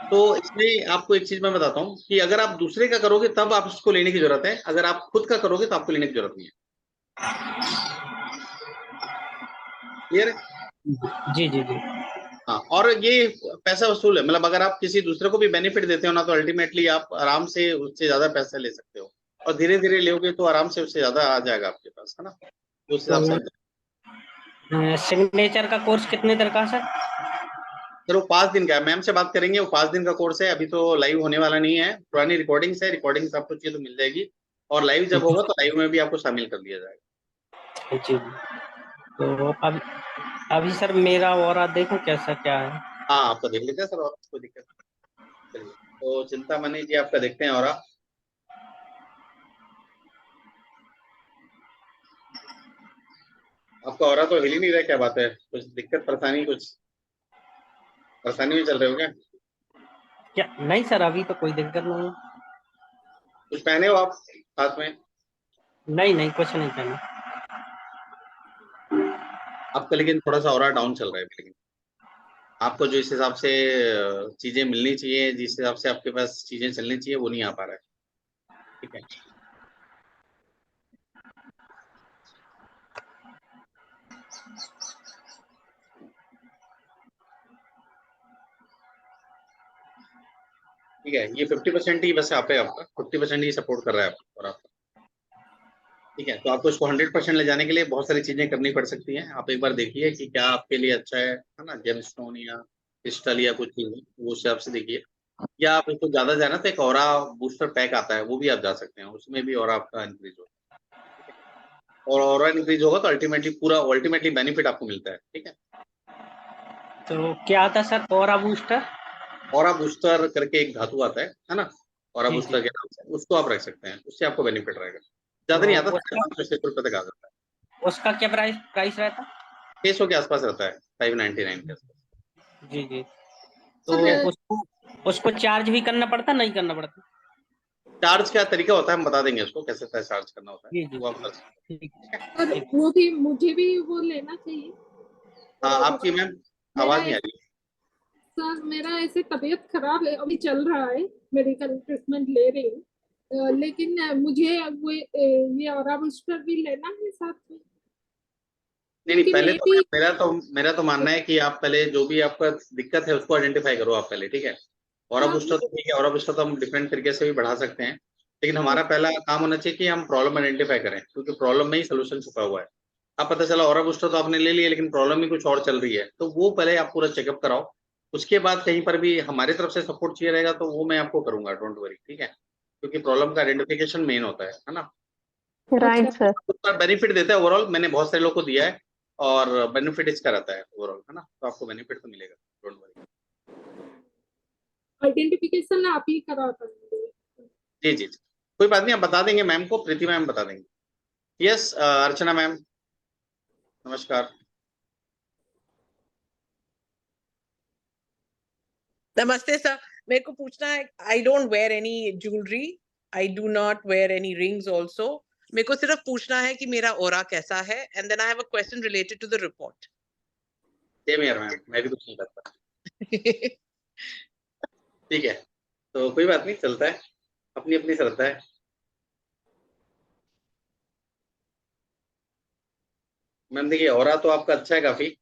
तो इसमें आपको एक चीज मैं बताता हूँ कि अगर आप दूसरे का करोगे तब आप इसको लेने की जरूरत है, अगर आप खुद का करोगे तो आपको लेने की जरूरत नहीं है। क्लियर है? जी जी जी हाँ, और ये पैसा वसूल है, मतलब अगर आप किसी दूसरे को भी बेनिफिट देते हो ना, तो अल्टीमेटली आप आराम से उससे ज्यादा पैसा ले सकते हो, और धीरे धीरे लोगे तो आराम से उससे ज्यादा आ जाएगा आपके पास, है ना। उस हिसाब से सिग्नेचर का कोर्स कितने देर का सर? सर वो 5 दिन का है, मैम से बात करेंगे, वो 5 दिन का कोर्स है, अभी तो लाइव होने वाला नहीं है, पुरानी रिकॉर्डिंग्स है, रिकॉर्डिंग्स आपको चाहिए तो मिल जाएगी, और लाइव जब होगा तो लाइव में भी आपको शामिल कर दिया जाएगा। जी तो अभी सर मेरा और देखो कैसा क्या है। हाँ, आपको देख लेते हैं सर, और कोई दिक्कत नहीं। चलिए, तो चिंता मनी जी आपका देखते हैं, और आपका और तो हिल ही नहीं रहा, क्या बात है, कुछ दिक्कत परेशानी, कुछ परेशानी में चल रहे हो क्या? क्या नहीं सर, अभी तो कोई दिक्कत नहीं है। कुछ पहने हो आप हाथ में? नहीं नहीं कुछ नहीं करना। आपका लेकिन थोड़ा सा और डाउन चल रहा है लेकिन। आपको जो इस हिसाब से चीजें मिलनी चाहिए, जिस हिसाब से आपके पास चीजें चलनी चाहिए, वो नहीं आ पा रहा है। ठीक है, ठीक है, ये 50% ही बस आप है, आपका 50% ही सपोर्ट कर रहा है आपको और आपका। ठीक है, तो आपको इसको 100% ले जाने के लिए बहुत सारी चीजें करनी पड़ सकती हैं। आप एक बार देखिए कि क्या आपके लिए अच्छा है ना, जेमस्टोन या क्रिस्टल या कुछ चीज, वो उस हिसाब से देखिए। या आप इसको ज्यादा जाना तो एक ऑरा बूस्टर पैक आता है, वो भी आप जा सकते हैं, उसमें भी ऑरा आपका इंक्रीज होगा। ठीक है, और ऑरा इंक्रीज होगा तो अल्टीमेटली बेनिफिट आपको मिलता है। ठीक है, तो क्या आता है sir aura booster? Aura booster करके एक धातु आता है ना, ऑरा जी बूस्टर जी। के नाम से, उसको आप रख सकते हैं, उससे आपको बेनिफिट रहेगा। ज्यादा तो नहीं आता, उसका 500-600 रुपए तक आ जाता है। उसका क्या प्राइस रहता? 600 के आसपास रहता है, 599 के आसपास। जी जी। तो ठीक है, और उसको चार्ज भी करना पड़ता, नहीं करना पड़ता? चार्ज क्या तरीका होता है हम बता देंगे उसको, कैसे चार्ज करना होता है, जी जी। वो आप कर सकते हैं। ठीक ठीक है, और ठीक। वो भी मुझे भी वो लेना चाहिए। हाँ, और आपकी मैम मेरा आवाज नहीं आ रही। सर मेरा ऐसे तबीयत खराब है, अभी चल रहा है, मेडिकल ट्रीटमेंट ले रही हूँ। लेकिन मुझे वो ये ऑरा बूस्टर भी लेना है साथ में, नहीं, क्योंकि पहले मैं तो भी मेरा तो मानना है कि आप पहले जो भी आपका दिक्कत है उसको आइडेंटिफाई करो आप पहले। ठीक है, ऑरा हाँ, बूस्टर तो ठीक है, ऑरा बूस्टर तो हम डिफरेंट तरीके से भी बढ़ा सकते हैं, लेकिन हमारा पहला काम होना चाहिए कि हम प्रॉब्लम आइडेंटिफाई करें, क्योंकि प्रॉब्लम में ही सोल्यूशन छुपा हुआ है। अब पता चला ऑरा बूस्टर तो आपने ले लिया, लेकिन प्रॉब्लम ही कुछ और चल रही है, तो वो पहले आप पूरा चेकअप कराओ। उसके बाद कहीं पर भी हमारी तरफ से सपोर्ट चाहिए रहेगा तो वो मैं आपको करूंगा, डोंट वरी। ठीक है, क्योंकि प्रॉब्लम का आइडेंटिफिकेशन मेन होता है ना। Right sir. उसका बेनिफिट देता है ओवरऑल, मैंने बहुत सारे लोगों को दिया है, और बेनिफिट इसका रहता है ओवरऑल, है ना, तो आपको बेनिफिट तो मिलेगा, डोंट वरी। आइडेंटिफिकेशन आप ही करा पाएंगे। जी जी जी, कोई बात नहीं, आप बता देंगे मैम को, प्रीति मैम बता देंगे। यस, अर्चना मैम, नमस्कार। नमस्ते सर। मेरे को पूछना है, I don't wear any jewellery, I do not wear any rings also. मेरे को सिर्फ पूछना है कि मेरा ओरा कैसा है, and then I have a question related to the report. Same here ma'am, मैं भी कुछ नहीं करता। ठीक है, तो कोई बात नहीं, चलता है, अपनी अपनी श्रद्धा है। मैम देखिए, ऑरा तो आपका अच्छा है काफी,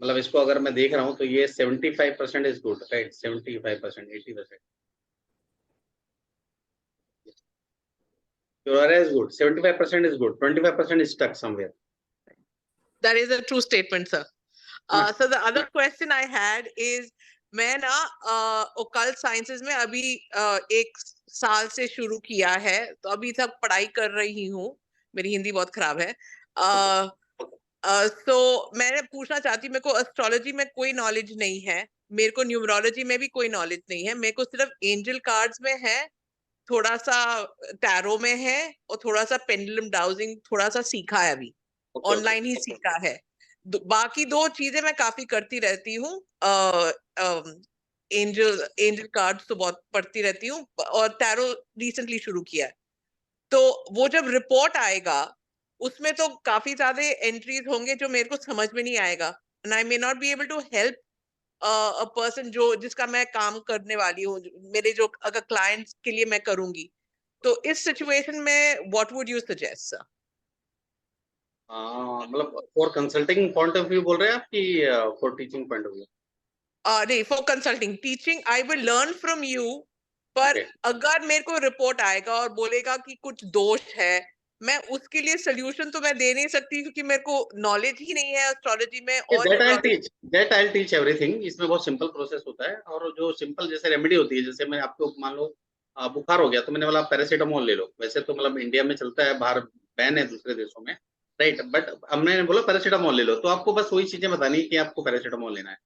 मतलब इसको अगर मैं देख रहा हूँ तो ये 75% is good, right, 75%, 80%। Your aura is good, 75% is good, 25% is stuck somewhere. That is a true statement, sir. So the other question I had is, मैं ना occult sciences में अभी 1 साल से शुरू किया है, तो अभी तक पढ़ाई कर रही हूँ। मेरी हिंदी बहुत खराब है। तो मैंने पूछना चाहती हूँ, मेरे को एस्ट्रोलॉजी में कोई नॉलेज नहीं है, मेरे को न्यूमरोलॉजी में भी कोई नॉलेज नहीं है, मेरे को सिर्फ एंजल कार्ड्स में है, थोड़ा सा टैरो में है, और थोड़ा सा पेंडुलम डाउजिंग थोड़ा सा सीखा है, अभी ऑनलाइन ही सीखा है। बाकी 2 चीजें मैं काफी करती रहती हूँ। एंजल कार्ड्स तो बहुत पढ़ती रहती हूँ, और टैरो रिसेंटली शुरू किया है। तो वो जब रिपोर्ट आएगा उसमें तो काफी ज्यादा एंट्रीज होंगे जो मेरे को समझ में नहीं आएगा, and I may not be able to help a person जो जिसका मैं काम करने वाली हूँ, मेरे जो अगर क्लाइंट्स के लिए मैं करूंगी, तो इस सिचुएशन में what would you suggest sir? मतलब for consulting point of view बोल रहे हैं आप कि for teaching point of view? नहीं, for consulting, teaching I will learn from you, पर अगर मेरे को रिपोर्ट आएगा और बोलेगा कि कुछ दोष है, मैं उसके लिए सोल्यूशन तो मैं दे नहीं सकती, क्योंकि मेरे को नॉलेज ही नहीं है एस्ट्रोलॉजी में और numerology. That I teach everything. इसमें बहुत सिंपल प्रोसेस होता है, और जो सिंपल जैसे रेमेडी होती है, जैसे मैं आपको मान लो बुखार हो गया तो मैंने बोला आप पैरासीटामोल ले लो, वैसे तो मतलब इंडिया में चलता है, बाहर बैन है दूसरे देशों में, राइट, बट हमने बोला पैरासीटामोल ले लो, तो आपको बस वही चीजें बतानी है कि आपको पैरासीटामोल लेना है।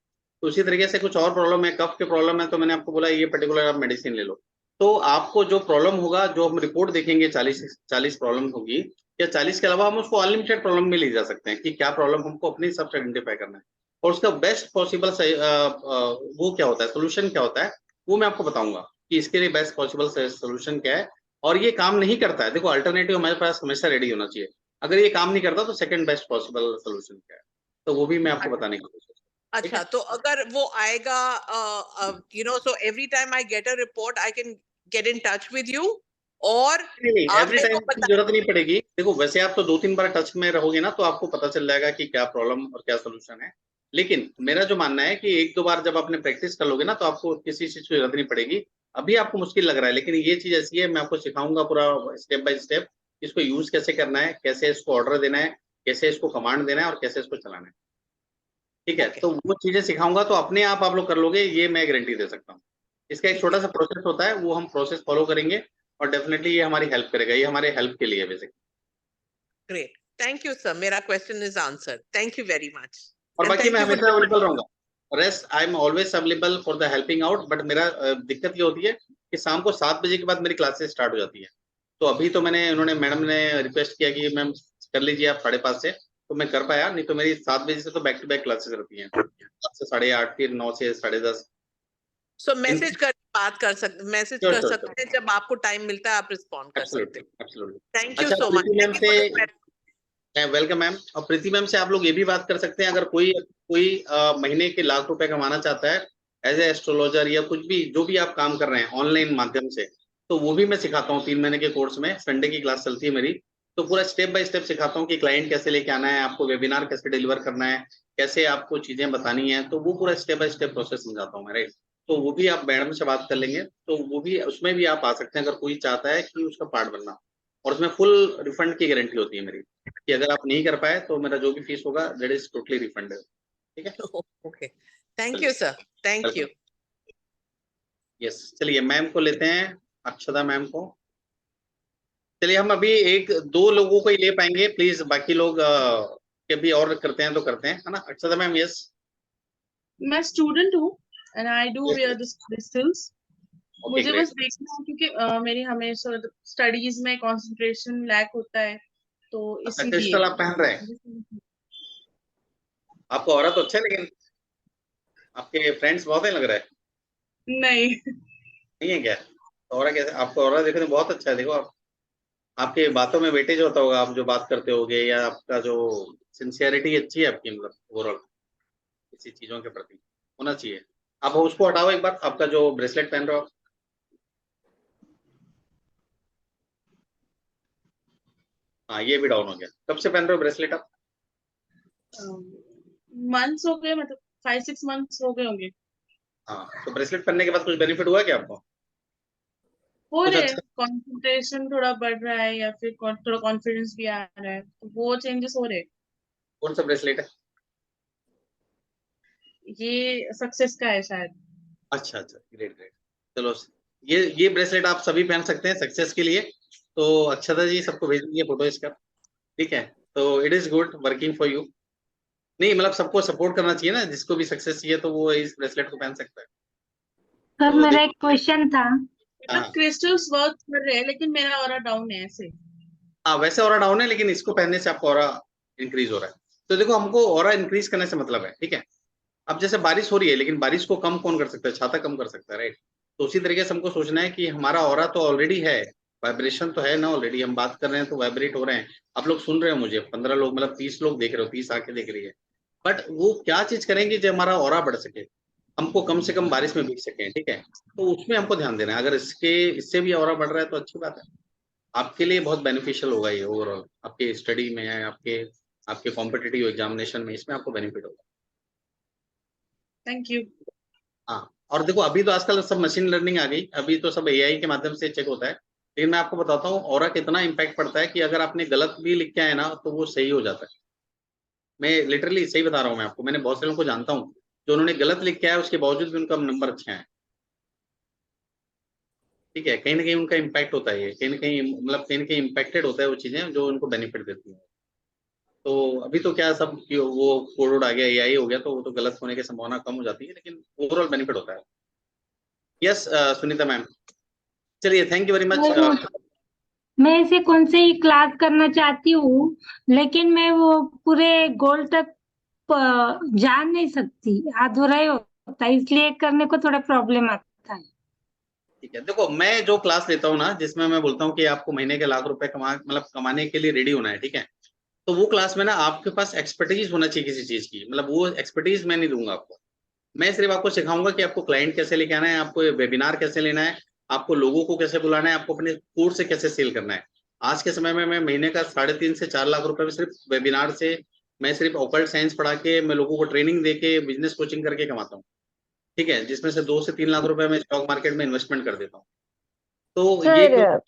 तो उसी तरीके से कुछ और प्रॉब्लम है, कफ के प्रॉब्लम है, तो मैंने आपको बोला ये पर्टिकुलर आप मेडिसिन ले लो। तो आपको जो प्रॉब्लम होगा, जो हम रिपोर्ट देखेंगे 40 प्रॉब्लम होगी, या 40 के अलावा हम उसको अनलिमिटेड प्रॉब्लम में ले जा सकते हैं कि क्या प्रॉब्लम हमको अपने हिसाब से आइडेंटिफाई करना है, और उसका बेस्ट पॉसिबल वो क्या होता है, सोल्यूशन क्या होता है, वो मैं आपको बताऊंगा कि इसके लिए बेस्ट पॉसिबल सोल्यूशन क्या है। और ये काम नहीं करता है, देखो अल्टरनेटिव हमारे पास हमेशा रेडी होना चाहिए। अगर ये काम नहीं करता तो सेकंड बेस्ट पॉसिबल सोल्यूशन क्या है, तो वो भी मैं आपको बताने की कोशिश अच्छा, तो अगर वो आएगा, so every time I get a report, I can get in touch with you, और नहीं, आप एवरी मेरे टाइम को की बता। जरूरत नहीं पड़ेगी। देखो वैसे आप तो 2-3 बार टच में रहोगे ना, तो आपको पता चल जाएगा कि क्या प्रॉब्लम और क्या सोल्यूशन है। लेकिन मेरा जो मानना है कि 1-2 बार जब आपने प्रैक्टिस कर लोगे ना, तो आपको किसी चीज की जरूरत नहीं पड़ेगी। अभी आपको मुश्किल लग रहा है, लेकिन ये चीज ऐसी है, मैं आपको सिखाऊंगा पूरा स्टेप बाय स्टेप, इसको यूज कैसे करना है, कैसे इसको ऑर्डर देना है, कैसे इसको कमांड देना है और कैसे इसको चलाना है। ठीक है, Okay. तो वो चीजें सिखाऊंगा, तो अपने आप लोग कर लोगे, ये मैं गारंटी दे सकता हूँ। इसका एक छोटा सा प्रोसेस होता है, वो हम प्रोसेस फॉलो करेंगे और डेफिनेटली ये हमारी हेल्प करेगा। ये हमारे हेल्प के लिए basically. Great. Thank you, sir. मेरा question is answered. Thank you very much. और And बाकी thank मैं you for हमेशा अवेलेबल रहूंगा। Rest I am always available for the helping out. But मेरा दिक्कत ये होती है कि शाम को 7 बजे के बाद मेरी क्लासेस स्टार्ट हो जाती है। तो अभी तो उन्होंने मैडम ने रिक्वेस्ट किया कि मैम कर लीजिए आप 5:30 से, तो मैं कर पाया, नहीं तो मेरी 7 बजे से तो बैक टू बैक क्लासेस रहती हैं, 7 से 8:30, फिर 9 से 10:30। So मैसेज कर बात कर सकते, मैसेज श्योर कर श्योर सकते हैं, जब आपको टाइम मिलता है आप रिस्पॉन्ड कर सकते एब्सोल्युटली हैं। एब्सोल्युटली। थैंक यू अच्छा, सो मच। प्रीति मैम से वेलकम मैम। और प्रीति मैम से आप लोग ये भी बात कर सकते हैं, अगर कोई कोई महीने के लाख रुपए कमाना चाहता है एज ए एस्ट्रोलॉजर या कुछ भी, जो भी आप काम कर रहे हैं ऑनलाइन माध्यम से, तो वो भी मैं सिखाता हूँ 3 महीने के कोर्स में। संडे की क्लास चलती है मेरी, तो पूरा स्टेप बाय स्टेप सिखाता हूँ कि क्लाइंट कैसे लेके आना है, आपको वेबिनार कैसे डिलीवर करना है, कैसे आपको चीजें बतानी है, तो वो पूरा स्टेप बाय स्टेप प्रोसेस समझाता हूँ मैं, राइट। तो वो भी आप मैडम से बात कर लेंगे, तो वो भी उसमें भी आप आ सकते हैं, अगर कोई चाहता है कि उसका पार्ट बनना। और उसमें फुल रिफंड की गारंटी होती है मेरी, कि अगर आप नहीं कर पाए तो मेरा जो भी फीस होगा दैट इज टोटली रिफंडेड। ठीक है, okay, thank you sir, thank you. Yes, चलिए मैम को लेते हैं, अक्षता मैम को। चलिए हम अभी 1-2 लोगों को ही ले पाएंगे प्लीज, बाकी लोग के भी और करते हैं तो करते हैं, है ना। Akshata ma'am, yes. मैं स्टूडेंट हूँ and I do wear this crystals. मुझे बस देखना है क्योंकि मेरी हमेशा स्टडीज में कंसंट्रेशन लैक होता है, तो इसीलिए क्रिस्टल आप पहन रहे हैं, आपको औरत तो अच्छा है, लेकिन आपके फ्रेंड्स बहुत है लग रहा है। नहीं नहीं है क्या? औरा कैसे? आपको औरा देखने में बहुत अच्छा है। देखो आप, आपके बातों में वेटेज होता होगा, आप जो बात करते होगे, या आपका जो सिंसियरिटी अच्छी है आपकी, मतलब ओवरऑल किसी चीजों के प्रति होना चाहिए। आप उसको हटाओ एक बार, आपका जो ब्रेसलेट पहन रहे हो। हाँ, ये भी डाउन हो गया। कब से पहन रहे हो ब्रेसलेट आप? मंथ्स हो गए, मतलब 5-6 मंथ्स हो गए होंगे। हाँ, तो ब्रेसलेट पहनने के बाद कुछ बेनिफिट हुआ क्या आपको? हो कुछ रहे अच्छा? कंसंट्रेशन थोड़ा बढ़ रहा है या फिर थोड़ा कॉन्फिडेंस भी आ रहा है, तो वो चेंजेस हो रहे। कौन सा ब्रेसलेट है? ये सक्सेस का है शायद। अच्छा अच्छा, ग्रेट ग्रेट। चलो, ये ब्रेसलेट आप सभी पहन सकते हैं सक्सेस के लिए। तो अक्षता जी सबको भेज दीजिए फोटो इसका। ठीक है, तो it is good working for you. नहीं मतलब सबको सपोर्ट करना चाहिए ना, जिसको भी सक्सेस चाहिए तो वो इस ब्रेसलेट को पहन सकता है। सर तो मेरा एक क्वेश्चन था। हाँ क्रिस्टल्स वर्क कर रहे हैं लेकिन मेरा ऑरा डाउन है ऐसे। हाँ, वैसे ऑरा डाउन है, लेकिन इसको पहनने से आपको ऑरा इंक्रीज हो रहा है। तो देखो, हमको ऑरा इंक्रीज करने से मतलब है, ठीक है। अब जैसे बारिश हो रही है, लेकिन बारिश को कम कौन कर सकता है? छाता कम कर सकता है, राइट। तो उसी तरीके से हमको सोचना है कि हमारा ऑरा तो ऑलरेडी है, वाइब्रेशन तो है ना ऑलरेडी, हम बात कर रहे हैं तो वाइब्रेट हो रहे हैं। आप लोग सुन रहे हो मुझे, 15 लोग मतलब 30 लोग देख रहे हो, 30 आंखें देख रही है। बट वो क्या चीज करेंगे जो हमारा ऑरा बढ़ सके, हमको कम से कम बारिश में भीग सके, ठीक है। तो उसमें हमको ध्यान देना है। अगर इससे भी ऑरा बढ़ रहा है तो अच्छी बात है, आपके लिए बहुत बेनिफिशियल होगा ये ओवरऑल, आपके स्टडी में, आपके आपके कॉम्पिटिटिव एग्जामिनेशन में, इसमें आपको बेनिफिट होगा। Thank you. हाँ, और देखो अभी तो आजकल सब मशीन लर्निंग आ गई, अभी तो सब एआई के माध्यम से चेक होता है। लेकिन मैं आपको बताता हूँ ऑरा कितना इम्पैक्ट पड़ता है, कि अगर आपने गलत भी लिख के आए ना तो वो सही हो जाता है। मैं लिटरली सही बता रहा हूँ मैं आपको, मैंने बहुत से लोगों को जानता हूँ जो उन्होंने गलत लिख के आया, उसके बावजूद भी उनका नंबर अच्छे आए। ठीक है, कहीं ना कहीं उनका इम्पैक्ट होता है, ये कहीं ना कहीं मतलब कहीं ना कहीं इम्पैक्टेड होता है वो चीजें जो उनको बेनिफिट देती हैं। तो अभी तो क्या सब कि वो कोड आ गया, एआई हो गया, तो वो तो गलत होने की संभावना कम हो जाती है, लेकिन ओवरऑल बेनिफिट होता है। यस, सुनीता मैम, चलिए थैंक यू वेरी मच। मैं इसे कौन से ही क्लास करना चाहती हूँ, लेकिन मैं वो पूरे गोल तक जा नहीं सकती, अधूरा ही होता है, इसलिए करने को थोड़ा प्रॉब्लम आता है। ठीक है, देखो मैं जो क्लास लेता हूँ ना, जिसमें मैं बोलता हूँ कि आपको महीने के लाख रुपए कमाने के लिए रेडी होना है, ठीक है। तो वो क्लास में ना आपके पास एक्सपर्टीज होना चाहिए किसी चीज की, मतलब वो एक्सपर्टीज मैं नहीं दूंगा आपको। मैं सिर्फ आपको सिखाऊंगा कि आपको क्लाइंट कैसे लेके आना है, आपको वेबिनार कैसे लेना है, आपको लोगों को कैसे बुलाना है, आपको अपने कोर्स से कैसे सेल करना है। आज के समय में मैं महीने का 3.5 से 4 लाख रुपए में सिर्फ वेबिनार से, मैं सिर्फ ऑकल्ट साइंस पढ़ा के, मैं लोगों को ट्रेनिंग दे के, बिजनेस कोचिंग करके कमाता हूँ, ठीक है, जिसमें से 2 से 3 लाख रुपए मैं स्टॉक मार्केट में इन्वेस्टमेंट कर देता हूँ। तो ये Sir,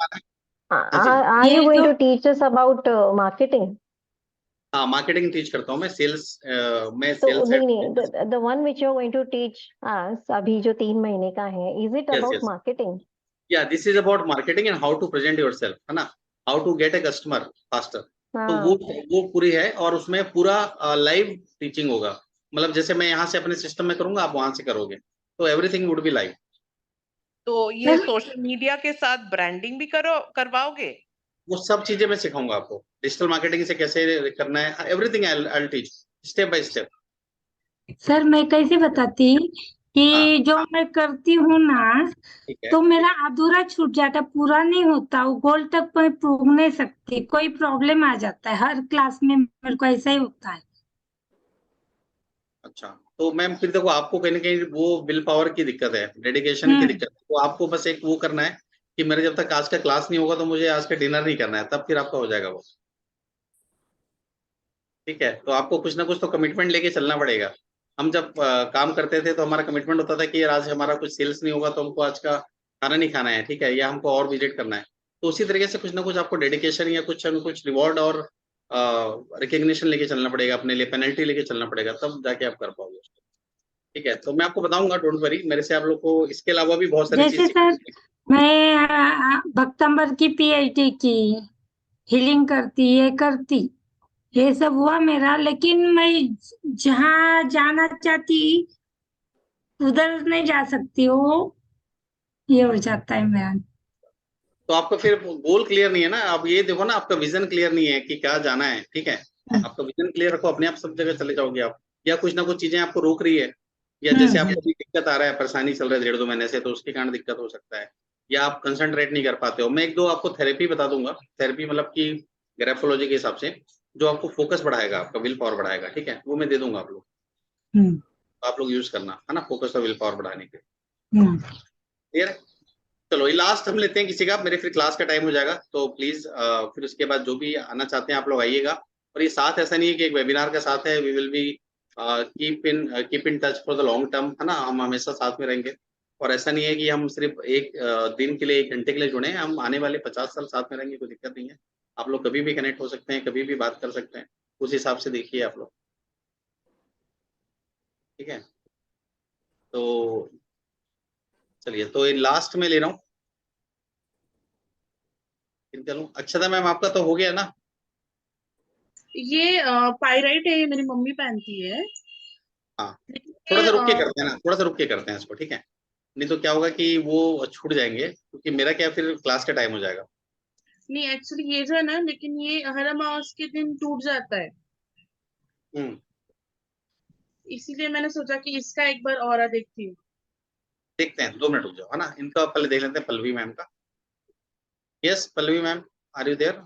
हाँ जी, are you ये going जो to teach us about marketing? हाँ मार्केटिंग टीच करता हूँ मैं, मैं तो सेल्स नहीं, the one which you're going to teach us अभी जो 3 महीने का है, is it yes about yes, marketing? या this is about marketing and how to present yourself, है ना, how to get a customer faster. तो हाँ, वो पूरी है, और उसमें पूरा लाइव टीचिंग होगा, मतलब जैसे मैं यहाँ से अपने सिस्टम में करूंगा, आप वहां से करोगे, तो एवरीथिंग वुड बी लाइव। तो ये सोशल मीडिया के साथ ब्रांडिंग भी करवाओगे? वो सब चीजें मैं सिखाऊंगा आपको, डिजिटल मार्केटिंग से कैसे करना है, everything I will teach step by step. Sir मैं कैसे बताती कि हाँ जो मैं करती हूँ ना, ठीक है, तो मेरा अधूरा छूट जाता, पूरा नहीं होता, वो गोल तक मैं पहुंच नहीं सकती, कोई प्रॉब्लम आ जाता है, हर क्लास में मेरे को ऐसा ही होता है। अच्छा। तो मैम फिर देखो, आपको कहीं ना कहीं वो विल पावर की दिक्कत है, डेडिकेशन की दिक्कत है, तो आपको बस एक वो करना है कि मेरे जब तक आज का क्लास नहीं होगा तो मुझे आज का डिनर नहीं करना है, तब फिर आपका हो जाएगा वो, ठीक है। तो आपको कुछ ना कुछ तो कमिटमेंट लेके चलना पड़ेगा। हम जब काम करते थे तो हमारा कमिटमेंट होता था कि यार आज हमारा कुछ सेल्स नहीं होगा तो हमको आज का खाना नहीं खाना है, ठीक है, या हमको और विजिट करना है। तो उसी तरीके से कुछ ना कुछ आपको डेडिकेशन या कुछ न कुछ रिवॉर्ड और रिकग्निशन लेके चलना पड़ेगा, अपने लिए पेनल्टी लेके चलना पड़ेगा, तब जाके आप कर पाओगे उसको, ठीक है। तो मैं आपको बताऊंगा, डोंट वरी, मेरे से आप लोग को इसके अलावा भी बहुत सारी जैसे चीज सर मैं भक्तम्बर की पीएचडी की, हीलिंग करती, ये करती, ये सब हुआ मेरा, लेकिन मैं जहाँ जाना चाहती उधर नहीं जा सकती, वो ये हो जाता है मेरा। तो आपका फिर गोल क्लियर नहीं है ना, आप ये देखो ना, आपका विजन क्लियर नहीं है कि क्या जाना है, ठीक है। आपका विजन क्लियर रखो, अपने आप सब जगह चले जाओगे आप, या कुछ ना कुछ चीजें आपको रोक रही है, या जैसे आपको भी दिक्कत आ रहा है, परेशानी चल रहा है 1.5-2 महीने से, तो उसके कारण दिक्कत हो सकता है, या आप कंसंट्रेट नहीं कर पाते हो। मैं 1-2 आपको थेरेपी बता दूंगा, थेरेपी मतलब कि ग्राफोलॉजी के हिसाब से, जो आपको फोकस बढ़ाएगा, आपका विल पावर बढ़ाएगा, ठीक है, वो मैं दे दूंगा आप लोग, तो आप लोग यूज करना, है ना, फोकस और विल पावर बढ़ाने के, क्लियर है। चलो ये लास्ट हम लेते हैं किसी का, मेरे फिर क्लास का टाइम हो जाएगा, तो प्लीज फिर उसके बाद जो भी आना चाहते हैं आप लोग आइएगा। और ये साथ ऐसा नहीं है कि एक वेबिनार का साथ है, we will be keep in touch for the long term, है ना, हम हमेशा साथ में रहेंगे। और ऐसा नहीं है कि हम सिर्फ एक दिन के लिए, 1 घंटे के लिए जुड़े हैं, हम आने वाले 50 साल साथ में रहेंगे, कोई दिक्कत नहीं है। आप लोग कभी भी कनेक्ट हो सकते हैं, कभी भी बात कर सकते हैं, उस हिसाब से देखिए आप लोग, ठीक है। तो चलिए, तो ये लास्ट में ले रहा हूँ, चलूं। अच्छा था मैम, आपका तो हो गया ना। ये पायराइट है, ये मेरी मम्मी पहनती है, हाँ, लेकिन थोड़ा ये सा रुक के करते हैं ना, थोड़ा सा रुक के करते हैं इसको, ठीक है, नहीं तो क्या होगा कि वो छूट जाएंगे, क्योंकि मेरा क्या फिर क्लास का टाइम हो जाएगा। नहीं, एक्चुअली ये जो है ना, लेकिन ये हर अमावस के दिन टूट जाता है, हम्म, इसीलिए मैंने सोचा कि इसका एक बार और देखती हूँ। देखते हैं, 2 मिनट रुक जाओ, है ना, इनका पहले देख लेते हैं पल्लवी मैम का। Yes Pallavi ma'am, are you there?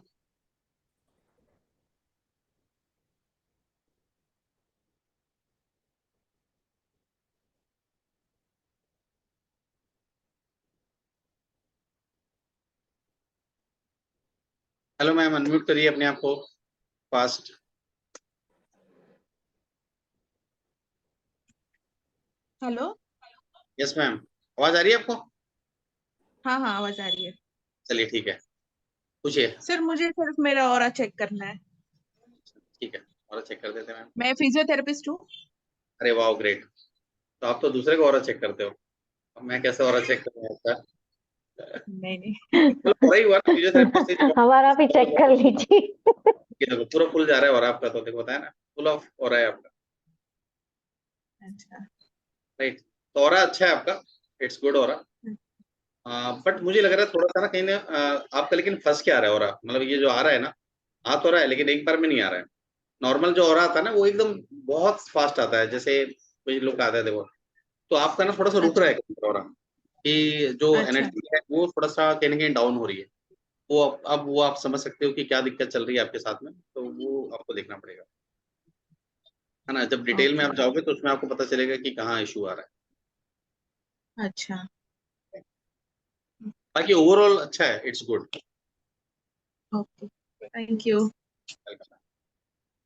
Hello ma'am, unmute करिए अपने आप को फास्ट। हेलो। यस मैम, आवाज आ रही है आपको? हाँ हाँ, आवाज आ रही है। चलिए ठीक है, पूछिए। सर मुझे सिर्फ मेरा ऑरा चेक करना है। ठीक है, और चेक कर देते हैं मैम। मैं फिजियोथेरेपिस्ट हूँ। अरे वाह ग्रेट, तो आप तो दूसरे को और चेक करते हो, अब मैं कैसे और चेक करूँ आपका? नहीं नहीं। मतलब हो रही हुआ ना फिजियोथेरेपी से जब हमारा भी चेक कर लीजिए। ये देखो पूरा फुल जा रहा है, और आपका तो देखो बताया ना, फुल ऑफ हो रहा है आपका, अच्छा। राइट। तो ऑरा अच्छा है आपका, इट्स गुड ऑरा। बट मुझे लग रहा है थोड़ा सा ना कहीं ना आपका, लेकिन फंस के आ रहा है ऑरा, मतलब ये जो आ रहा है ना, आ तो रहा है लेकिन एक बार में नहीं आ रहा है। नॉर्मल जो ऑरा आता है ना, वो एकदम बहुत फास्ट आता है, जैसे कुछ लोग आता है देखो, तो आपका ना थोड़ा सा रुक रहा है ऑरा, कि जो अच्छा। एनर्जी है वो थोड़ा सा कहीं ना कहीं डाउन हो रही है, वो अब वो आप समझ सकते हो कि क्या दिक्कत चल रही है आपके साथ में, तो वो आपको देखना पड़ेगा, है ना। जब डिटेल में आप जाओगे तो उसमें आपको पता चलेगा कि कहाँ इशू आ रहा है। अच्छा, बाकी ओवरऑल अच्छा है, it's good. Okay, thank you,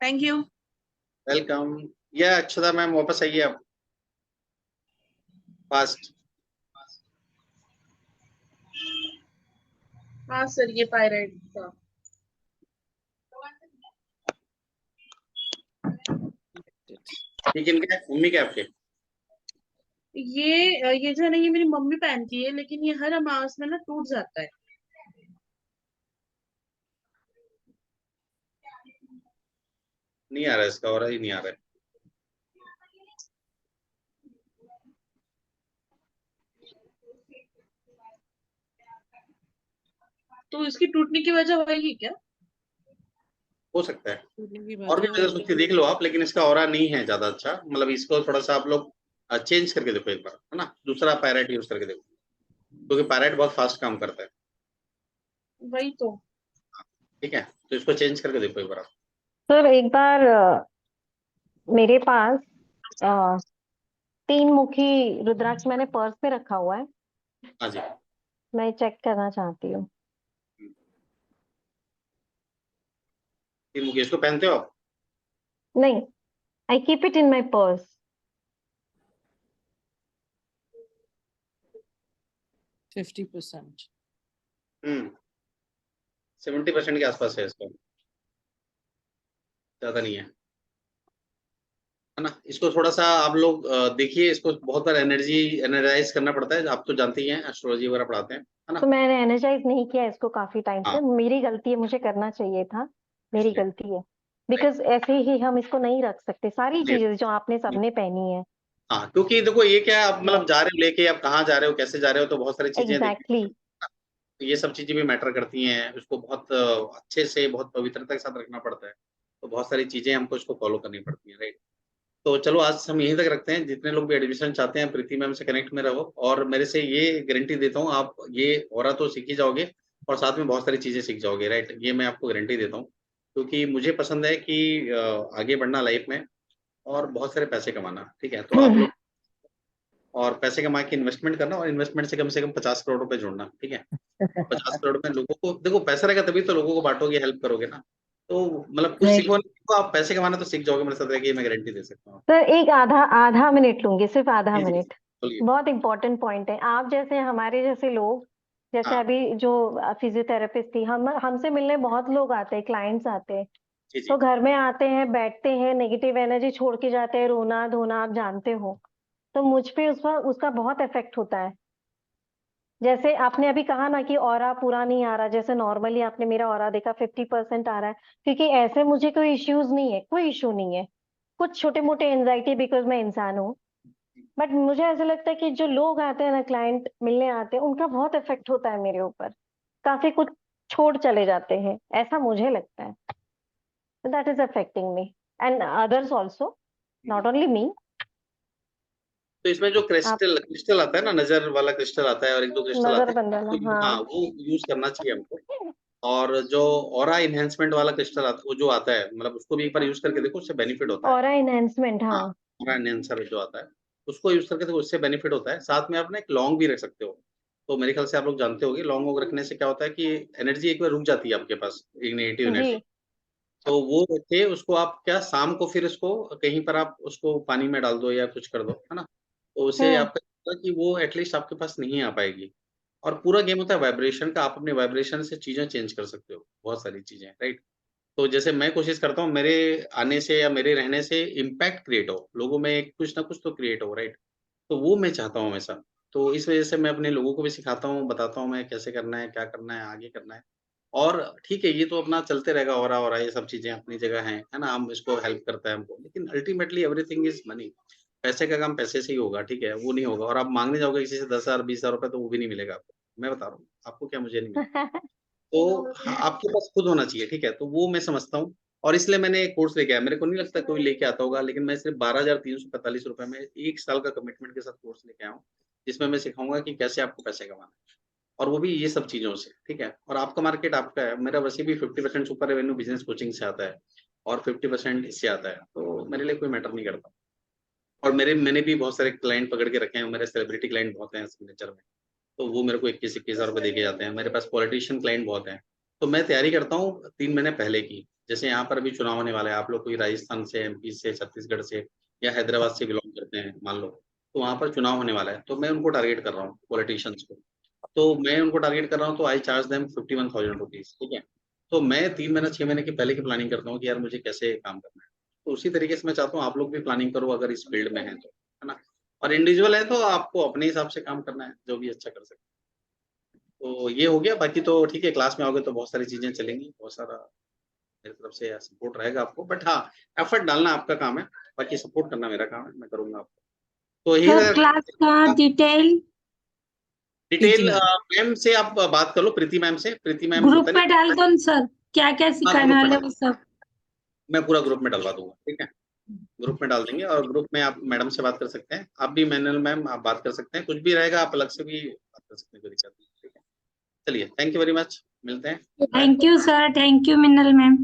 thank you. Welcome. या अक्षता मैम वापस आइए आप फास्ट। हाँ सर, ये पायराइड का ठीक है, इनके मम्मी के आपके ये जो है ना, ये मेरी मम्मी पहनती है, लेकिन ये हर अमावस में ना टूट जाता है। नहीं आ रहा है, इसका और ही नहीं आ रहा है। तो इसकी टूटने की वजह वही क्या? हो सकता है, और भी वजह सोच के देख लो आप, लेकिन इसका ऑरा नहीं है ज्यादा अच्छा। मतलब इसको थोड़ा सा आप लोग चेंज करके देखो एक बार, है ना, दूसरा पैरेट यूज करके देखो, क्योंकि पैरेट बहुत फास्ट काम करता है। वही तो। ठीक है, तो इसको चेंज करके देखो एक बार आप। सर एक बार मेरे पास 3 मुखी रुद्राक्ष मैंने पर्स में रखा हुआ है, हाँ जी, मैं चेक करना चाहती हूँ। फिर मुकेश को पहनते हो आप? नहीं, I keep it in my purse. 50%। 70% के आसपास है इसका, ज्यादा नहीं है ना। इसको थोड़ा सा आप लोग देखिए, इसको बहुत बार एनर्जाइज करना पड़ता है। आप तो जानते ही हैं, एस्ट्रोलॉजी वगैरह पढ़ाते हैं, है ना। तो मैंने एनर्जाइज नहीं किया इसको काफी टाइम से, हाँ, मेरी गलती है, मुझे करना चाहिए था, मेरी इसलिए गलती है। बिकॉज ऐसे ही हम इसको नहीं रख सकते, सारी नहीं, चीजें जो आपने सबने पहनी है। हाँ, क्योंकि देखो ये क्या है, आप मतलब जा रहे हो लेके, आप कहाँ जा रहे हो, कैसे जा रहे हो, तो बहुत सारी चीजें देखनी। एग्जैक्टली। तो ये सब चीजें भी मैटर करती हैं। उसको बहुत अच्छे से, बहुत पवित्रता के साथ रखना पड़ता है। तो बहुत सारी चीजें हमको इसको फॉलो करनी पड़ती हैं, राइट। तो चलो आज हम यहीं तक रखते हैं। जितने लोग भी एडमिशन चाहते हैं, प्रीति मैम से कनेक्ट में रहो, और मेरे से ये गारंटी देता हूँ, आप ये ऑरा तो सीख ही जाओगे और साथ में बहुत सारी चीजें सीख जाओगे, राइट। ये मैं आपको गारंटी देता हूँ, क्योंकि मुझे पसंद है कि आगे बढ़ना लाइफ में और बहुत सारे पैसे कमाना, ठीक है। तो आप लोग और पैसे कमा के इन्वेस्टमेंट करना, और इन्वेस्टमेंट से कम 50 करोड़ रुपए जोड़ना, ठीक है। 50 करोड़ में लोगों को, देखो पैसा रहेगा तभी तो लोगों को बांटोगे, हेल्प करोगे ना। तो मतलब कुछ सीखो नहीं सीखो, आप पैसे कमाना तो सीख जाओगे मेरे साथ रह के, मैं गारंटी दे सकता हूँ। सर एक आधा आधा मिनट लूंगी, सिर्फ आधा जी जी जी, मिनट। बोलिए। बहुत इंपॉर्टेंट पॉइंट है। आप जैसे हमारे जैसे लोग, जैसे हाँ, अभी जो फिजियोथेरेपिस्ट थी, हम हमसे मिलने बहुत लोग आते हैं, क्लाइंट्स आते हैं। जी जी तो घर में आते हैं, बैठते हैं, नेगेटिव एनर्जी छोड़ के जाते हैं, रोना धोना आप जानते हो। तो मुझ पे उसका बहुत इफेक्ट होता है। जैसे आपने अभी कहा ना कि ऑरा पूरा नहीं आ रहा, जैसे नॉर्मली आपने मेरा ऑरा देखा 50% आ रहा है, क्योंकि ऐसे मुझे कोई इश्यूज नहीं है, कोई इशू नहीं है। कुछ छोटे मोटे एंजाइटी, बिकॉज मैं इंसान हूँ। बट मुझे ऐसा लगता है कि जो लोग आते हैं ना, क्लाइंट मिलने आते हैं, उनका बहुत इफेक्ट होता है मेरे ऊपर, काफी कुछ छोड़ चले जाते हैं, ऐसा मुझे लगता है। That is affecting me and others also, not only me. तो इसमें जो आप क्रिस्टल क्रिस्टल आता है ना, नजर वाला क्रिस्टल आता है, और एक दो क्रिस्टल नजर आते हैं, बंधना, तो हाँ हाँ। वो यूज करना चाहिए हमको। और जो ऑरा इनहेंसमेंट वाला क्रिस्टल आता है, वो जो आता है, मतलब उसको भी एक बार यूज करके देखो, उससे बेनिफिट होता है। ऑरा एनहेंसमेंट, हाँ, हाँ। ऑरा एनहेंसर जो आता है, उसको यूज करके देखो, उससे बेनिफिट होता है। साथ में आप ना एक लौंग भी रख सकते हो। तो मेरे ख्याल से आप लोग जानते होंगे, लौंग वोंग रखने से क्या होता है कि एनर्जी एक बार रुक जाती है आपके पास, एक नेगेटिव जी। एनर्जी। तो वो रखे, उसको आप क्या शाम को फिर उसको कहीं पर आप उसको पानी में डाल दो या कुछ कर दो, है ना। तो उसे हम्म। आपका क्या होगा कि वो एटलीस्ट आपके पास नहीं आ पाएगी। और पूरा गेम होता है वाइब्रेशन का, आप अपने वाइब्रेशन से चीजें चेंज कर सकते हो, बहुत सारी चीजें, राइट। तो जैसे मैं कोशिश करता हूँ मेरे आने से या मेरे रहने से इम्पैक्ट क्रिएट हो, लोगों में कुछ ना कुछ तो क्रिएट हो, राइट। तो वो मैं चाहता हूँ हमेशा। तो इस वजह से मैं अपने लोगों को भी सिखाता हूँ, बताता हूँ मैं कैसे करना है, क्या करना है, आगे करना है। और ठीक है, ये तो अपना चलते रहेगा, और ये सब चीज़ें अपनी जगह हैं, है ना? हम इसको हेल्प करता है हमको, लेकिन अल्टीमेटली एवरीथिंग इज़ मनी। पैसे का काम पैसे से ही होगा, ठीक है? वो नहीं होगा, और आप माँगने जाओगे किसी से 10,000 20,000 रुपए, तो वो भी नहीं मिलेगा आपको। मैं बता रहा हूँ, आपको क्या, मुझे नहीं मिलेगा। तो हाँ, आपके पास खुद होना चाहिए, ठीक है? तो वो मैं समझता हूँ, और इसलिए मैंने एक कोर्स लेके आया। मेरे को नहीं लगता कोई लेके आता होगा, लेकिन मैं सिर्फ 12,345 रुपए में 1 साल का कमिटमेंट के साथ कोर्स लेके आया हूँ, जिसमें मैं सिखाऊँगा कि कैसे आपको पैसे कमाना है। और वो भी ये सब चीजों से, ठीक है। और आपका मार्केट आपका है, मेरा वैसे भी 50% सुपर रेवेन्यू बिजनेस कोचिंग से आता है और 50% इससे आता है, तो मेरे लिए कोई मैटर नहीं करता। और मैंने भी बहुत सारे क्लाइंट पकड़ के रखे हैं, मेरे सेलिब्रिटी क्लाइंट बहुत हैं सिग्नेचर में, तो वो मेरे को 21-21 हज़ार रुपए देके जाते हैं। मेरे पास पॉलिटिशियन क्लाइंट बहुत हैं, तो मैं तैयारी करता हूँ 3 महीने पहले की। जैसे यहाँ पर अभी चुनाव होने वाला है, आप लोग कोई राजस्थान से, एमपी से, छत्तीसगढ़ से या हैदराबाद से बिलोंग करते हैं मान लो, तो वहाँ पर चुनाव होने वाला है, तो मैं उनको टारगेट कर रहा हूँ पॉलिटिशियंस को। तो मैं उनको टारगेट कर रहा हूँ, तो आई चार्ज देम 51,000 रुपीज, ठीक है। तो मैं 3 महीने 6 महीने की पहले की प्लानिंग करता हूँ कि यार मुझे कैसे काम करना है। तो उसी तरीके से मैं चाहता हूँ आप लोग भी प्लानिंग करो अगर इस फील्ड में है तो, है ना। और इंडिविजुअल है तो आपको अपने हिसाब से काम करना है, जो भी अच्छा कर सकते। तो ये हो गया, बाकी तो ठीक है, क्लास में आओगे तो बहुत सारी चीजें चलेंगी, बहुत सारा मेरी तरफ से सपोर्ट रहेगा आपको। बट हाँ, एफर्ट डालना आपका काम है, बाकी सपोर्ट करना मेरा काम है, मैं करूंगा आपको। तो यही सर क्लास का डिटेल डिटेल मैम से आप बात कर लो, प्रीति मैम से। प्रीति मैम ग्रुप में डाल दो न सर, क्या क्या सिखाने वाले वो सब। मैं पूरा ग्रुप में डलवा दूंगा, ठीक है। ग्रुप में डाल देंगे, और ग्रुप में आप मैडम से बात कर सकते हैं, आप भी मैनुअल मैम आप बात कर सकते हैं, कुछ भी रहेगा आप अलग से भी बात कर सकते हैं, कोई दिक्कत नहीं, ठीक है। चलिए, थैंक यू वेरी मच, मिलते हैं। Thank you sir, thank you Minal ma'am.